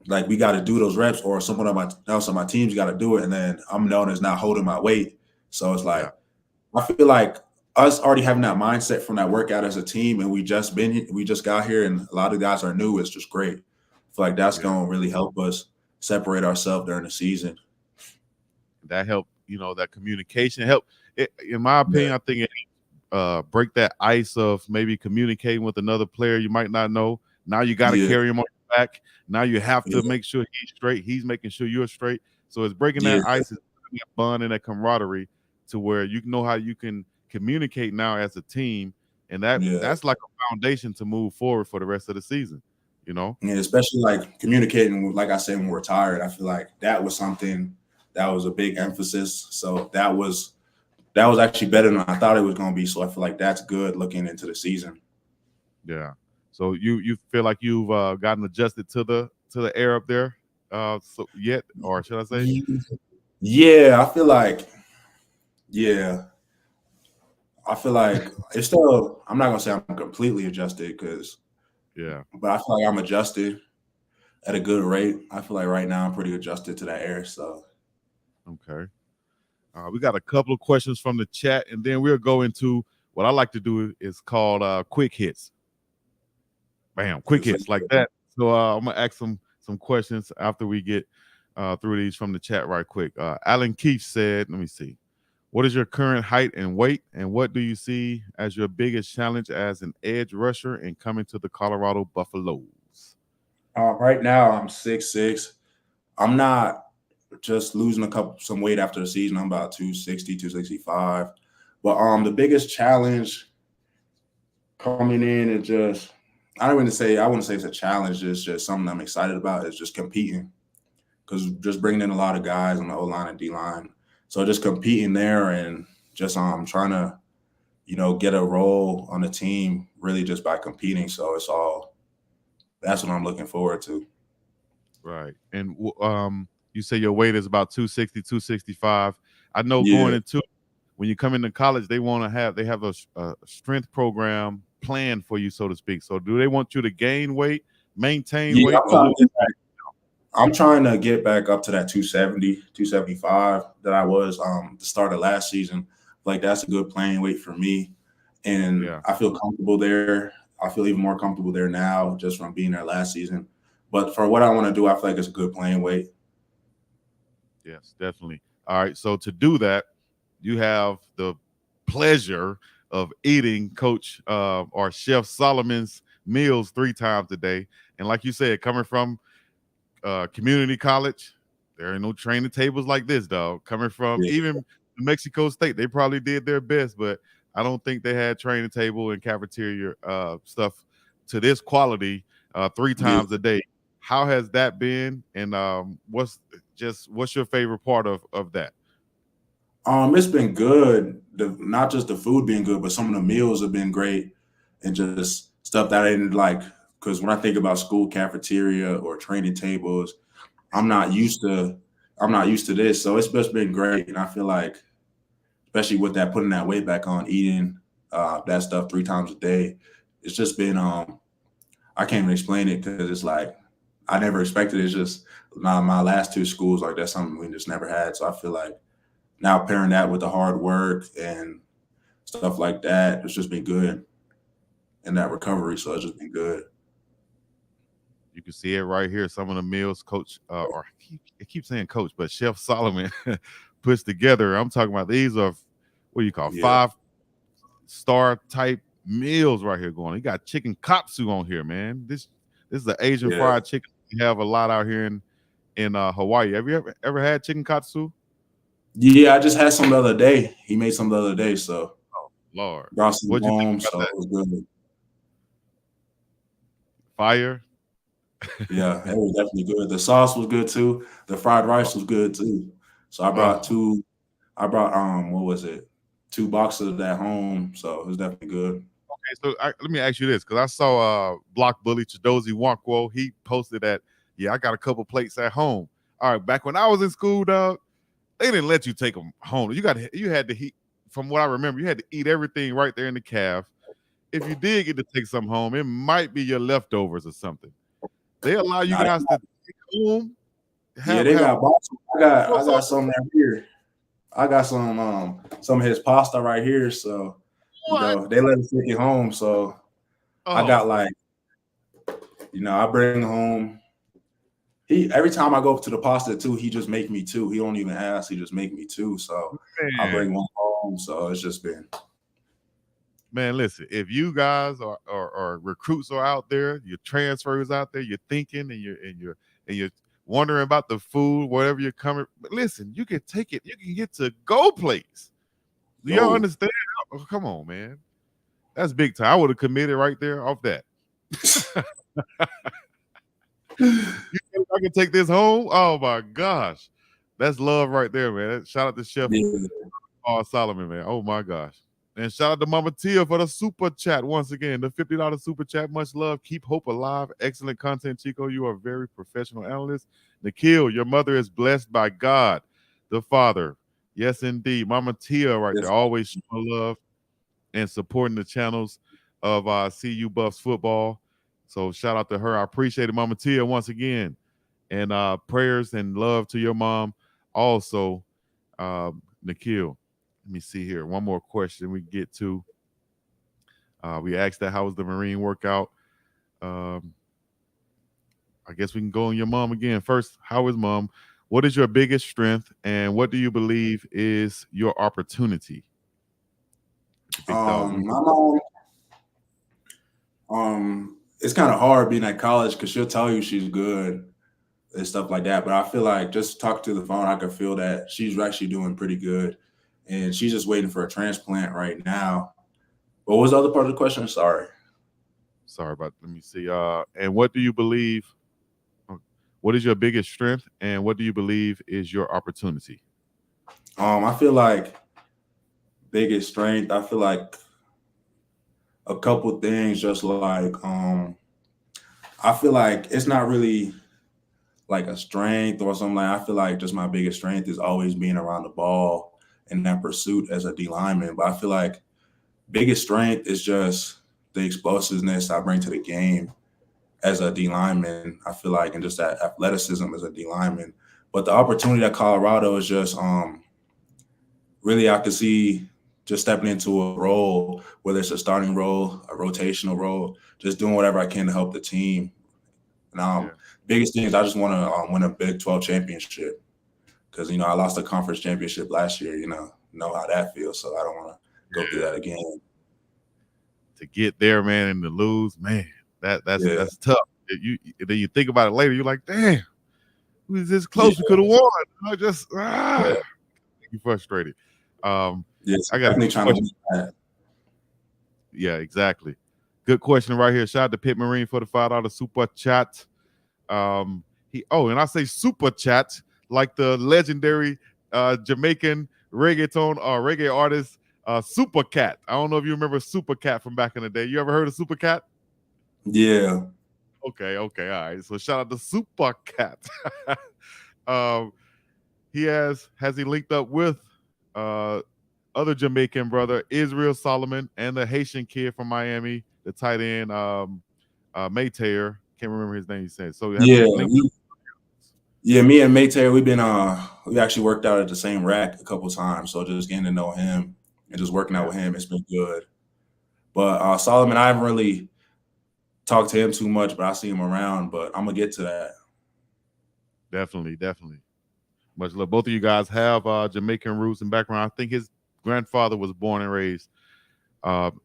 like, we got to do those reps, or someone else on my team's got to do it. And then I'm known as not holding my weight. So it's yeah, like, I feel like us already having that mindset from that workout as a team, and we just got here, and a lot of guys are new. It's just great. I feel like that's yeah. going to really help us separate ourselves during the season. That helped. That communication help. In my Yeah, opinion, I think it break that ice of maybe communicating with another player you might not know. Now you got to yeah, carry him on your back. Now you have to yeah, make sure he's straight. He's making sure you're straight. So it's breaking yeah, that ice, it's building that bond and that camaraderie to where you know how you can communicate now as a team, and yeah. that's like a foundation to move forward for the rest of the season. You know, And especially like communicating, like I said, when we're tired, I feel like that was something that was a big emphasis. So that was actually better than I thought it was going to be. So I feel like that's good looking into the season. yeah. So you feel like you've gotten adjusted to the air up there, so yet, or should I say? Yeah, I feel like, yeah, I feel like it's still, I'm not gonna say I'm completely adjusted Yeah. but I feel like I'm adjusted at a good rate. I feel like right now I'm pretty adjusted to that air. So Okay. We got a couple of questions from the chat, and then we'll go into what I like to do is called quick hits. Bam, quick it's like, hits like that. So I'm gonna ask some questions after we get through these from the chat right quick. Alan Keith said, let me see. What is your current height and weight, and what do you see as your biggest challenge as an edge rusher in coming to the Colorado Buffaloes? Right now, I'm 6'6". I'm not just losing some weight after the season. I'm about 260, 265. But the biggest challenge coming in is just I wouldn't say it's a challenge. It's just something I'm excited about. It's just competing because just bringing in a lot of guys on the O line and D line. So just competing there and just trying to get a role on the team really just by competing. So that's what I'm looking forward to. Right. And you say your weight is about 260, 265. I know going Yeah. into when you come into college, they have a strength program planned for you, so to speak. So do they want you to gain weight, maintain Yeah, weight, or lose? I'm trying to get back up to that 270, 275 that I was the start of last season. Like that's a good playing weight for me. And Yeah. I feel comfortable there. I feel even more comfortable there now just from being there last season. But for what I want to do, I feel like it's a good playing weight. Yes, definitely. All right. So to do that, you have the pleasure of eating Coach or Chef Solomon's meals 3 times a day. And like you said, coming from community college, there ain't no training tables like this, dog. Coming from Yeah. even Mexico State, they probably did their best, but I don't think they had training table and cafeteria stuff to this quality 3 times a day. How has that been? And what's your favorite part of that? It's been good. Not just the food being good, but some of the meals have been great, and just stuff that I didn't like. Because when I think about school cafeteria or training tables, I'm not used to. I'm not used to this, so it's just been great. And I feel like, especially with that putting that weight back on, eating that stuff 3 times a day, it's just been. I can't even explain it because it's like I never expected it. It's just my last 2 schools, like that's something we just never had. So I feel like now pairing that with the hard work and stuff like that, it's just been good in that recovery. So it's just been good. You can see it right here. Some of the meals, Coach, or I keep saying Coach, but Chef Solomon puts together. I'm talking about these are what do you call Yeah, 5-star type meals right here going. You got chicken katsu on here, man. This is the Asian yeah, fried chicken. We have a lot out here in Hawaii. Have you ever had chicken katsu? yeah. I just had some the other day. He made some the other day, so Oh, Lord, brought some what'd you think home. about So that? it was good. Fire. Yeah, it was definitely good. The sauce was good too. The fried Oh, rice was good too. So I brought oh. two. I brought what was it? 2 boxes of that home. So it was definitely good. Okay, so let me ask you this, because I saw Block Bully Chidozie Wankwo. He posted that, yeah, I got a couple plates at home. All right, back when I was in school, dog, they didn't let you take them home. You had to eat. From what I remember, you had to eat everything right there in the calf. If you did get to take some home, it might be your leftovers or something. They allow you Now, guys to take home, yeah, have they have got boxes. I got sauce. some right here. I got some of his pasta right here. So What? they let us take it home. So I got Oh like I bring home. He every time I go to the pasta too, he just make me two. He don't even ask. He just make me two. So I man, bring one home. So it's just been man, listen. If you guys are recruits are out there, your transfers out there, you're thinking and you're wondering about the food, wherever you're coming. But listen, you can take it. You can get to go place. Do y'all go. understand? Oh, come on, man. That's big time. I would have committed right there off that. You think I can take this home? Oh my gosh. That's love right there, man. Shout out to Chef Yeah. Solomon, man. Oh my gosh. And shout out to Mama Tia for the super chat once again. The $50 super chat. Much love. Keep hope alive. Excellent content, Chico. You are a very professional analyst. Nikhil, your mother is blessed by God, the Father. Yes, indeed. Mama Tia right there. Yes. Always showing love and supporting the channels of CU Buffs football. So shout out to her. I appreciate it, Mama Tia, once again. And prayers and love to your mom. Also, Nikhil. Let me see here. One more question we get to. We asked that how was the Marine workout? Um, I guess we can go on your mom again. First, how is mom? What is your biggest strength, and what do you believe is your opportunity? The big dog. My mom, it's kind of hard being at college because she'll tell you she's good and stuff like that. But I feel like just talk to the phone, I can feel that she's actually doing pretty good, and she's just waiting for a transplant right now. What was the other part of the question? Sorry. Sorry about. Let me see. And what do you believe? What is your biggest strength, and what do you believe is your opportunity? I feel like biggest strength. I feel like a couple things, just like I feel like it's not really like a strength or something. Like I feel like just my biggest strength is always being around the ball and that pursuit as a D lineman. But I feel like biggest strength is just the explosiveness I bring to the game as a D lineman. I feel like, and just that athleticism as a D lineman. But the opportunity at Colorado is just really I could see just stepping into a role, whether it's a starting role, a rotational role, just doing whatever I can to help the team. And biggest thing is I just want to win a Big 12 championship because I lost a conference championship last year. Know how that feels, so I don't want to go through that again. To get there, man, and to lose, man, that's tough. Then you think about it later, you're like, damn, we was this close, we could have won. I just you frustrated. Yes, I got definitely trying to do that. Yeah, exactly. Good question right here. Shout out to Pit Marine for the $5 super chat. And I say super chat like the legendary Jamaican reggae artist Super Cat. I don't know if you remember Super Cat from back in the day. You ever heard of Super Cat? Yeah. Okay, all right. So shout out to Super Cat. Has he linked up with other Jamaican brother Israel Solomon and the Haitian kid from Miami, the tight end Maytair. Can't remember his name. He said so. Yeah, me and Maytair, we actually worked out at the same rack a couple times. So just getting to know him and just working out with him, it's been good. But Solomon, I haven't really talked to him too much, but I see him around. But I'm gonna get to that. Definitely. Much love. Both of you guys have Jamaican roots and background. I think his grandfather was born and raised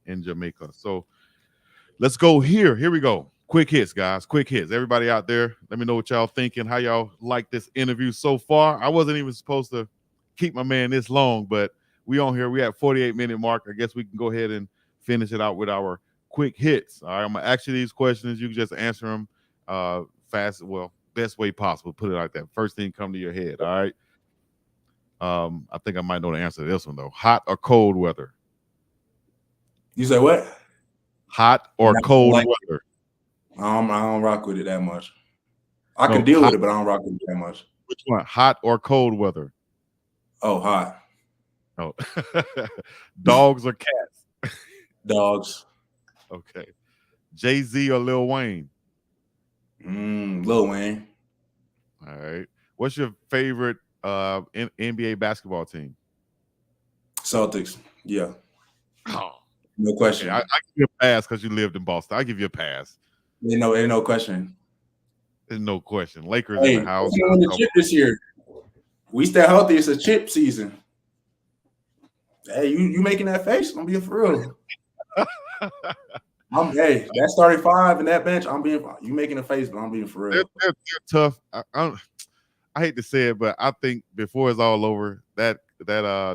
in Jamaica. So let's go here. Here we go. Quick hits, guys. Quick hits. Everybody out there, let me know what y'all thinking, how y'all like this interview so far. I wasn't even supposed to keep my man this long, but we on here. We at 48-minute mark. I guess we can go ahead and finish it out with our quick hits. All right, I'm going to ask you these questions. You can just answer them fast. Well, best way possible. Put it like that. First thing come to your head. All right. I think I might know the answer to this one though. Hot or cold weather? You say what? Hot or cold weather? I don't rock with it that much. I can deal with it, but I don't rock with it that much. Which one? Hot or cold weather? Oh, hot. Oh. Dogs or cats? Dogs. Okay. Jay-Z or Lil Wayne? Lil Wayne. All right. What's your favorite NBA basketball team? Celtics. Yeah. Oh. No question. Okay. I give you a pass because you lived in Boston. I give you a pass. Ain't no question. There's no question. Lakers in the house. We're gonna win the chip this year. We stay healthy. It's a chip season. Hey, you making that face? I'm being for real. That starting five and that bench. You making a face, but I'm being for real. They're tough. I hate to say it, but I think before it's all over, that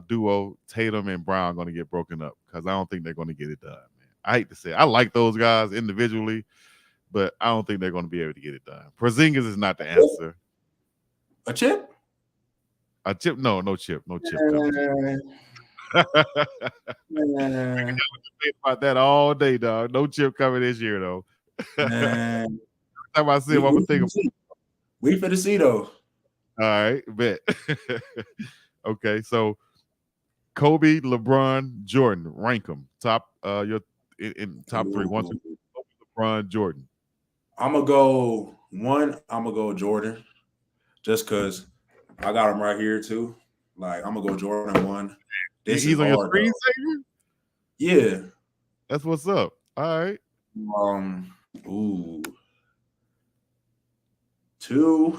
duo Tatum and Brown going to get broken up because I don't think they're going to get it done. Man. I hate to say it. I like those guys individually, but I don't think they're going to be able to get it done. Porzingis is not the answer. A chip? A chip? No chip. No chip. About that all day, dog. No chip coming this year, though. Man. Time I see him, I'm gonna think. Wait for the see though. All right, bet. Okay, so Kobe, LeBron, Jordan, rank them. Top in top three. 1, 2, 3. Kobe, LeBron, Jordan. I'm gonna go one. I'm gonna go Jordan, just because I got him right here too. Like I'm gonna go Jordan 1. He's on your screensaver? Yeah. That's what's up. All right. 2.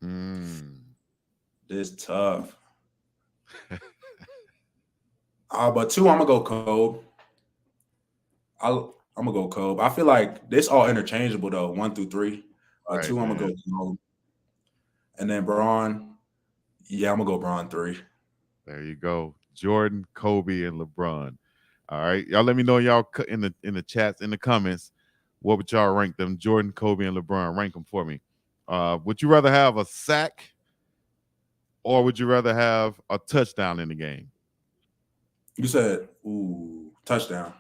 This tough. But 2, I'm gonna go Kobe. I'm gonna go Kobe. I feel like this all interchangeable though, 1 through 3. But Right, 2, I'm gonna man. go Kobe. And then Braun, yeah, I'm gonna go Braun 3. There you go. Jordan, Kobe, and LeBron. All right, y'all. Let me know y'all in the chats, in the comments, what would y'all rank them? Jordan, Kobe, and LeBron. Rank them for me. Would you rather have a sack, or would you rather have a touchdown in the game? You said, touchdown.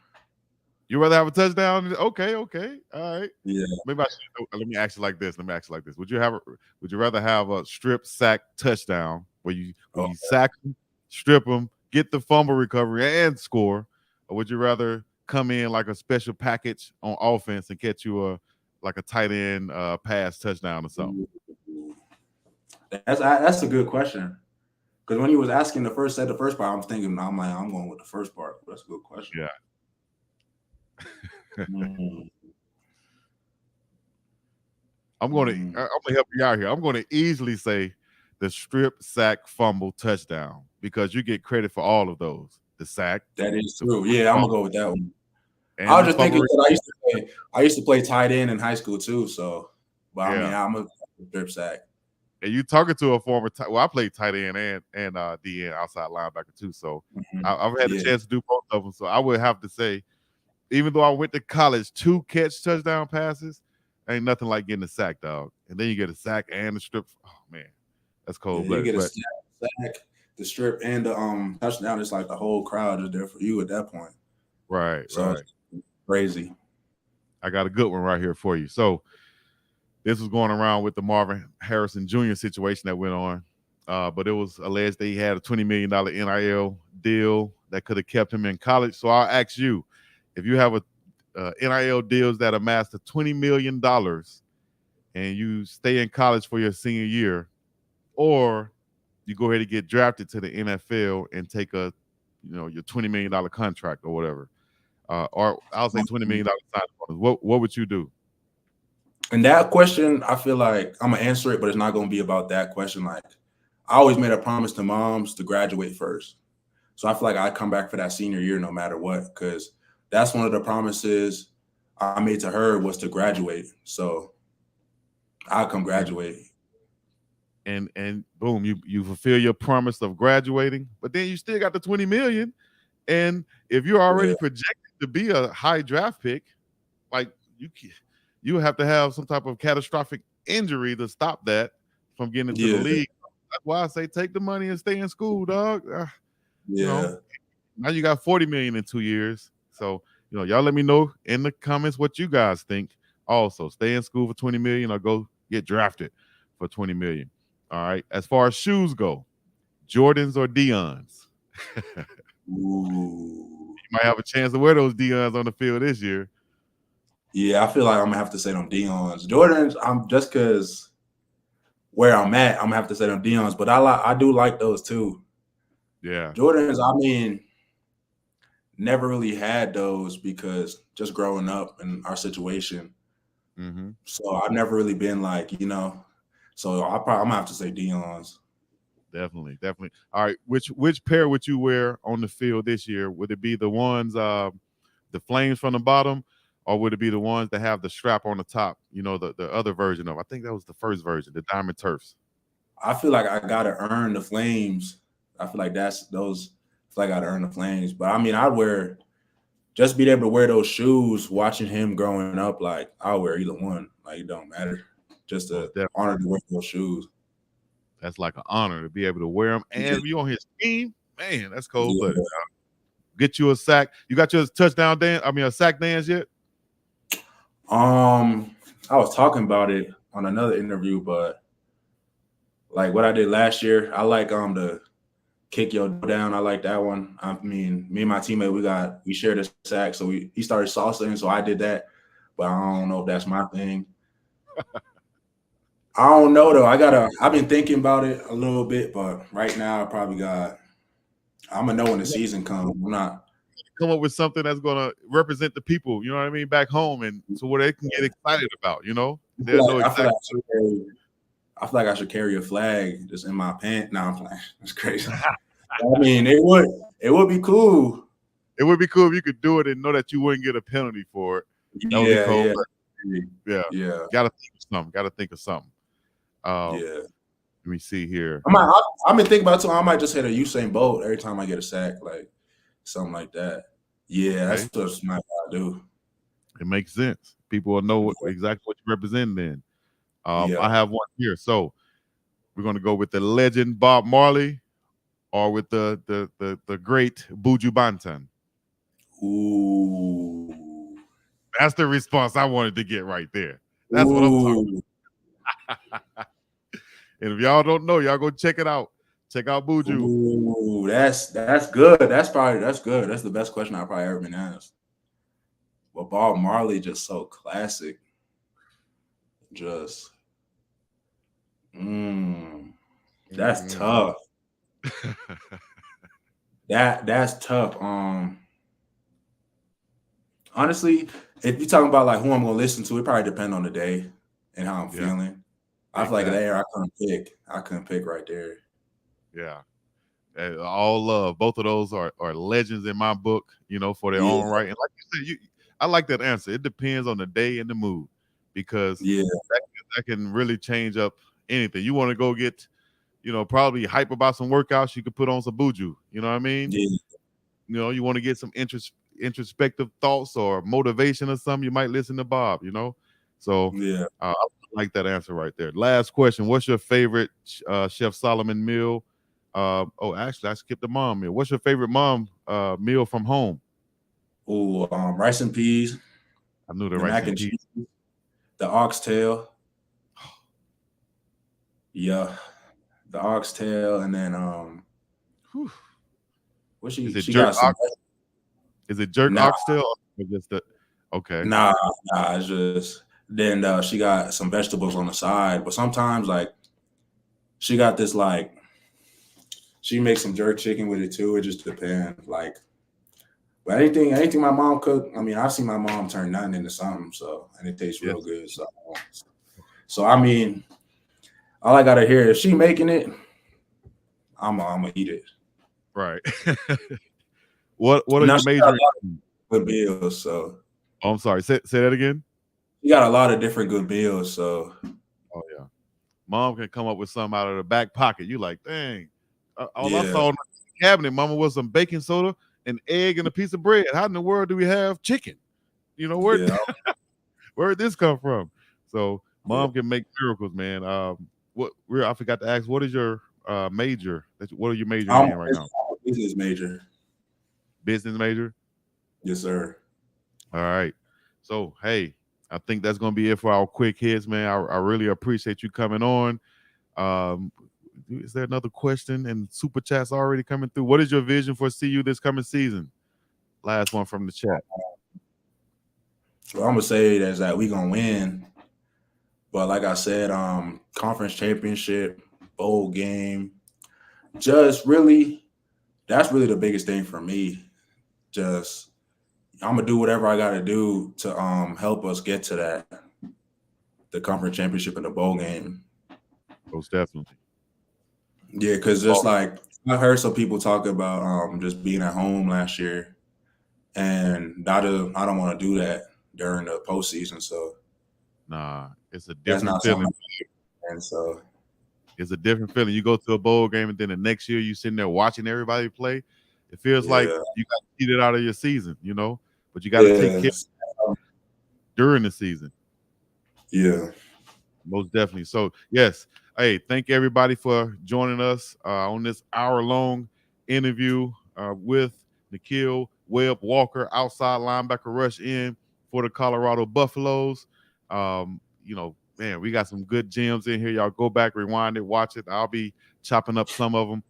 You rather have a touchdown? Okay, okay, all right. Yeah. Maybe I should, let me ask you like this. Would you rather have a strip sack touchdown where you sack them, strip them, get the fumble recovery and score, or would you rather come in like a special package on offense and catch you a tight end pass touchdown or something? That's a good question. Because when he was asking the first part, I'm thinking, I'm going with the first part. That's a good question. Yeah. I'm gonna help you out here. I'm gonna easily say the strip, sack, fumble, touchdown, because you get credit for all of those. The sack. That is true. Yeah, I'm gonna go with that one. And I was just thinking I used to play tight end in high school too. So, but yeah. I mean, I'm a strip sack. And you talking to a former I played tight end and DN, outside linebacker too. So I've had a chance to do both of them. So I would have to say, even though I went to college, 2 catch touchdown passes, ain't nothing like getting a sack, dog. And then you get a sack and a strip. Oh man, that's cold blooded. You get a sack, the strip, and the touchdown. It's like the whole crowd is there for you at that point. Right. So right. It's crazy. I got a good one right here for you. So this was going around with the Marvin Harrison Jr. situation that went on. But it was alleged that he had a $20 million NIL deal that could have kept him in college. So I'll ask you, if you have a NIL deals that amass to $20 million and you stay in college for your senior year, or you go ahead and get drafted to the NFL and take your $20 million contract or whatever, or I'll say $20 million signing bonus, what would you do? And that question, I feel like I'm gonna answer it, but it's not gonna be about that question. Like, I always made a promise to moms to graduate first. So I feel like I come back for that senior year no matter what, because that's one of the promises I made to her was to graduate. So I'll come graduate. And boom, you fulfill your promise of graduating, but then you still got the 20 million. And if you're already projected to be a high draft pick, like you have to have some type of catastrophic injury to stop that from getting into the league. That's why I say take the money and stay in school, dog. Now you got 40 million in 2 years. So, y'all let me know in the comments what you guys think. Also, stay in school for 20 million or go get drafted for 20 million. All right. As far as shoes go, Jordans or Deons? You might have a chance to wear those Deons on the field this year. Yeah, I feel like I'm gonna have to say them Deons. Jordans, I'm just because where I'm at, I'm gonna have to say them Deons. But I do like those too. Yeah. Jordans, I mean, never really had those because just growing up in our situation. Mm-hmm. So I've never really been like, so I'm gonna have to say Deons. Definitely. All right. Which pair would you wear on the field this year? Would it be the ones the flames from the bottom, or would it be the ones that have the strap on the top? The other version of, I think that was the first version, the Diamond Turfs. I feel like I gotta earn the flames. I feel like I gotta earn the flames. But I mean, I'd wear, just being able to wear those shoes, watching him growing up, like I'll wear either one. Like, it don't matter. Just to honor to wear those shoes. That's like an honor to be able to wear them. And if you're on his team, man, that's cold-blooded. Get you a sack. You got your touchdown dance? I mean, a sack dance yet? I was talking about it on another interview, but like what I did last year, I like the kick your down. I like that one. I mean, me and my teammate, we shared a sack, so he started salsaing, so I did that. But I don't know if that's my thing. I don't know though. I've been thinking about it a little bit, but right now I'm gonna know when the season comes. I'm not come up with something that's gonna represent the people, you know what I mean, back home, and so what they can get excited about, They'll know exactly. I feel like I should carry a flag just in my pants. No, I'm playing. That's crazy. I mean, it would be cool. It would be cool if you could do it and know that you wouldn't get a penalty for it. That would be Yeah, cool. yeah, Yeah, yeah, gotta think of something. Gotta think of something. yeah. Let me see here. I've been thinking about it too. I might just hit a Usain Bolt every time I get a sack, like something like that. Yeah, Okay, that's what I do. it makes sense. People will know exactly what you represent. Then I Yeah. have one here. So we're gonna go with the legend Bob Marley, or with the great Buju Banton. Ooh. That's the response I wanted to get right there. That's what I'm talking Ooh. about. And if y'all don't know, y'all go check it out. Check out Buju. Ooh, that's good. That's good. That's the best question I've probably ever been asked. But Bob Marley just so classic. Just that's tough. That's tough. Honestly, if you're talking about like who I'm gonna listen to, it probably depends on the day and how I'm feeling. I feel like there I couldn't pick right there. Yeah. All love. Both of those are legends in my book, for their Yeah, own right. And like you said, I like that answer. It depends on the day and the mood, because yeah, that can really change up anything. You want to go get, probably hype about some workouts, you could put on some Buju. You know what I mean? yeah, You want to get some introspective thoughts or motivation or something, you might listen to Bob, So yeah. I like that answer right there. Last question. What's your favorite Chef Solomon meal? Actually, I skipped the mom meal. What's your favorite mom meal from home? Ooh, rice and peas, I knew the the rice mac and and peas. cheese, the oxtail. Yeah, the oxtail, and then Whew. what Is it she jerk got some. Is it jerk Nah, oxtail or just the okay? nah, it's just then she got some vegetables on the side. But sometimes like she got this like she makes some jerk chicken with it too. It just depends. Like, but anything my mom cooked. I mean, I've seen my mom turn nothing into something, so and it tastes real Yes. good. So I mean, all I gotta hear is she making it. I'm gonna eat it. Right. What are Now you she got a majoring lot of in? good meals, so Oh, I'm sorry. Say that again. she got a lot of different good meals. So Oh yeah. Mom can come up with something out of the back pocket. You like, dang. All I yeah, saw in the cabinet, Mama, was some baking soda, an egg, and a piece of bread. How in the world do we have chicken? Where yeah, where did this come from? So yeah. mom can make miracles, man. I forgot to ask, what is your major? What are you majoring I'm in right now? a business major. Business major. Yes, sir. All right. So hey, I think that's gonna be it for our quick hits, man. I really appreciate you coming on. Um, is there another question? And super chats already coming through. What is your vision for CU this coming season? Last one from the chat. What I'm gonna say is that we gonna win. But like I said, conference championship, bowl game, just really, that's really the biggest thing for me. Just I'm gonna do whatever I gotta do to help us get to that, the conference championship and the bowl game. Most definitely. Yeah, because just like I heard some people talk about just being at home last year, and I don't want to do that during the postseason. So Nah, it's a that's different not feeling. something. And so It's a different feeling. You go to a bowl game and then the next year you sitting there watching everybody play. It feels like yeah, you got cheated out of your season, but you got to take yeah, care during the season. yeah. Most definitely. So, yes. Hey, thank everybody for joining us on this hour-long interview with Nikhil Webb-Walker, outside linebacker rush in for the Colorado Buffaloes. Man, we got some good gems in here. Y'all go back, rewind it, watch it. I'll be chopping up some of them.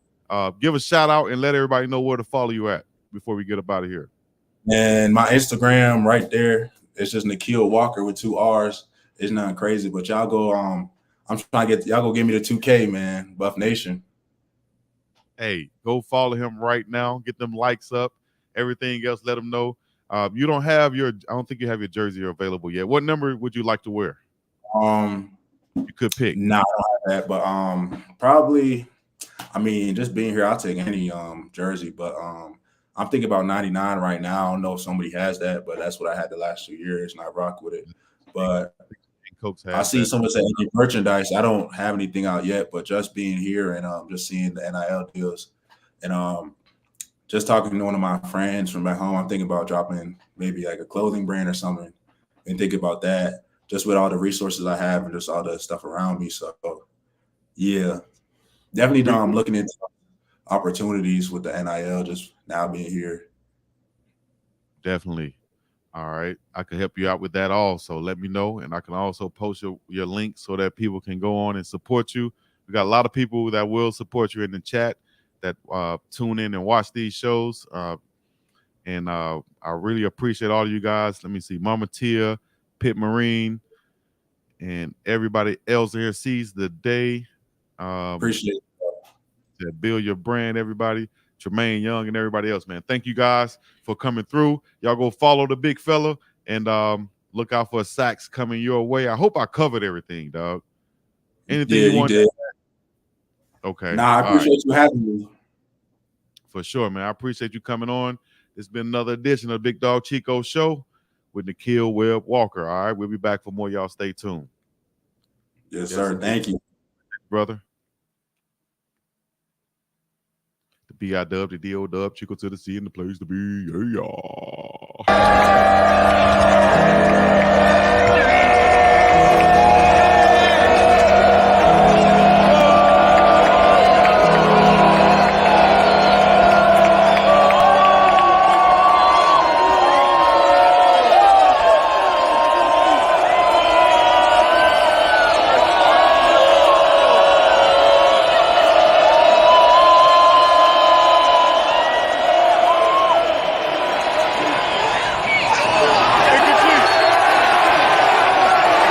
Give a shout out and let everybody know where to follow you at before we get up out of here. And my Instagram right there, it's just Nikhil Walker with 2 R's. It's nothing crazy, but y'all go. I'm trying to get y'all go give me the 2K, man. Buff Nation. Hey, go follow him right now. Get them likes up. Everything else, let them know. You don't have I don't think you have your jersey available yet. What number would you like to wear? you could pick? No, I don't have that, but probably. I mean, just being here, I'll take any jersey, but I'm thinking about 99 right now. I don't know if somebody has that, but that's what I had the last 2 years, and I rock with it. But Coach I has see that. some of the merchandise. I don't have anything out yet, but just being here and just seeing the NIL deals, and just talking to one of my friends from back home, I'm thinking about dropping maybe like a clothing brand or something, and think about that. Just with all the resources I have and just all the stuff around me. So yeah, definitely. I'm looking into opportunities with the NIL just now being here. Definitely. All right. I can help you out with that also. Let me know. And I can also post your link so that people can go on and support you. We got a lot of people that will support you in the chat that tune in and watch these shows. And I really appreciate all of you guys. Let me see. Mama Tia, Pit Marine, and everybody else here sees the day. Appreciate it. To build your brand, everybody. Tremaine Young and everybody else, man. Thank you guys for coming through. Y'all go follow the big fella and look out for sacks coming your way. I hope I covered everything, dog. Anything you want? Did. Okay. Nah, I appreciate you having me. For sure, man. I appreciate you coming on. It's been another edition of Big Dog Chico Show with Nikhil Webb-Walker. All right. We'll be back for more. Y'all stay tuned. Yes, sir. Indeed. Thank you. Brother. The B-I-dub, the D-O-dub, Chico to the C, and the place to be. Yeah.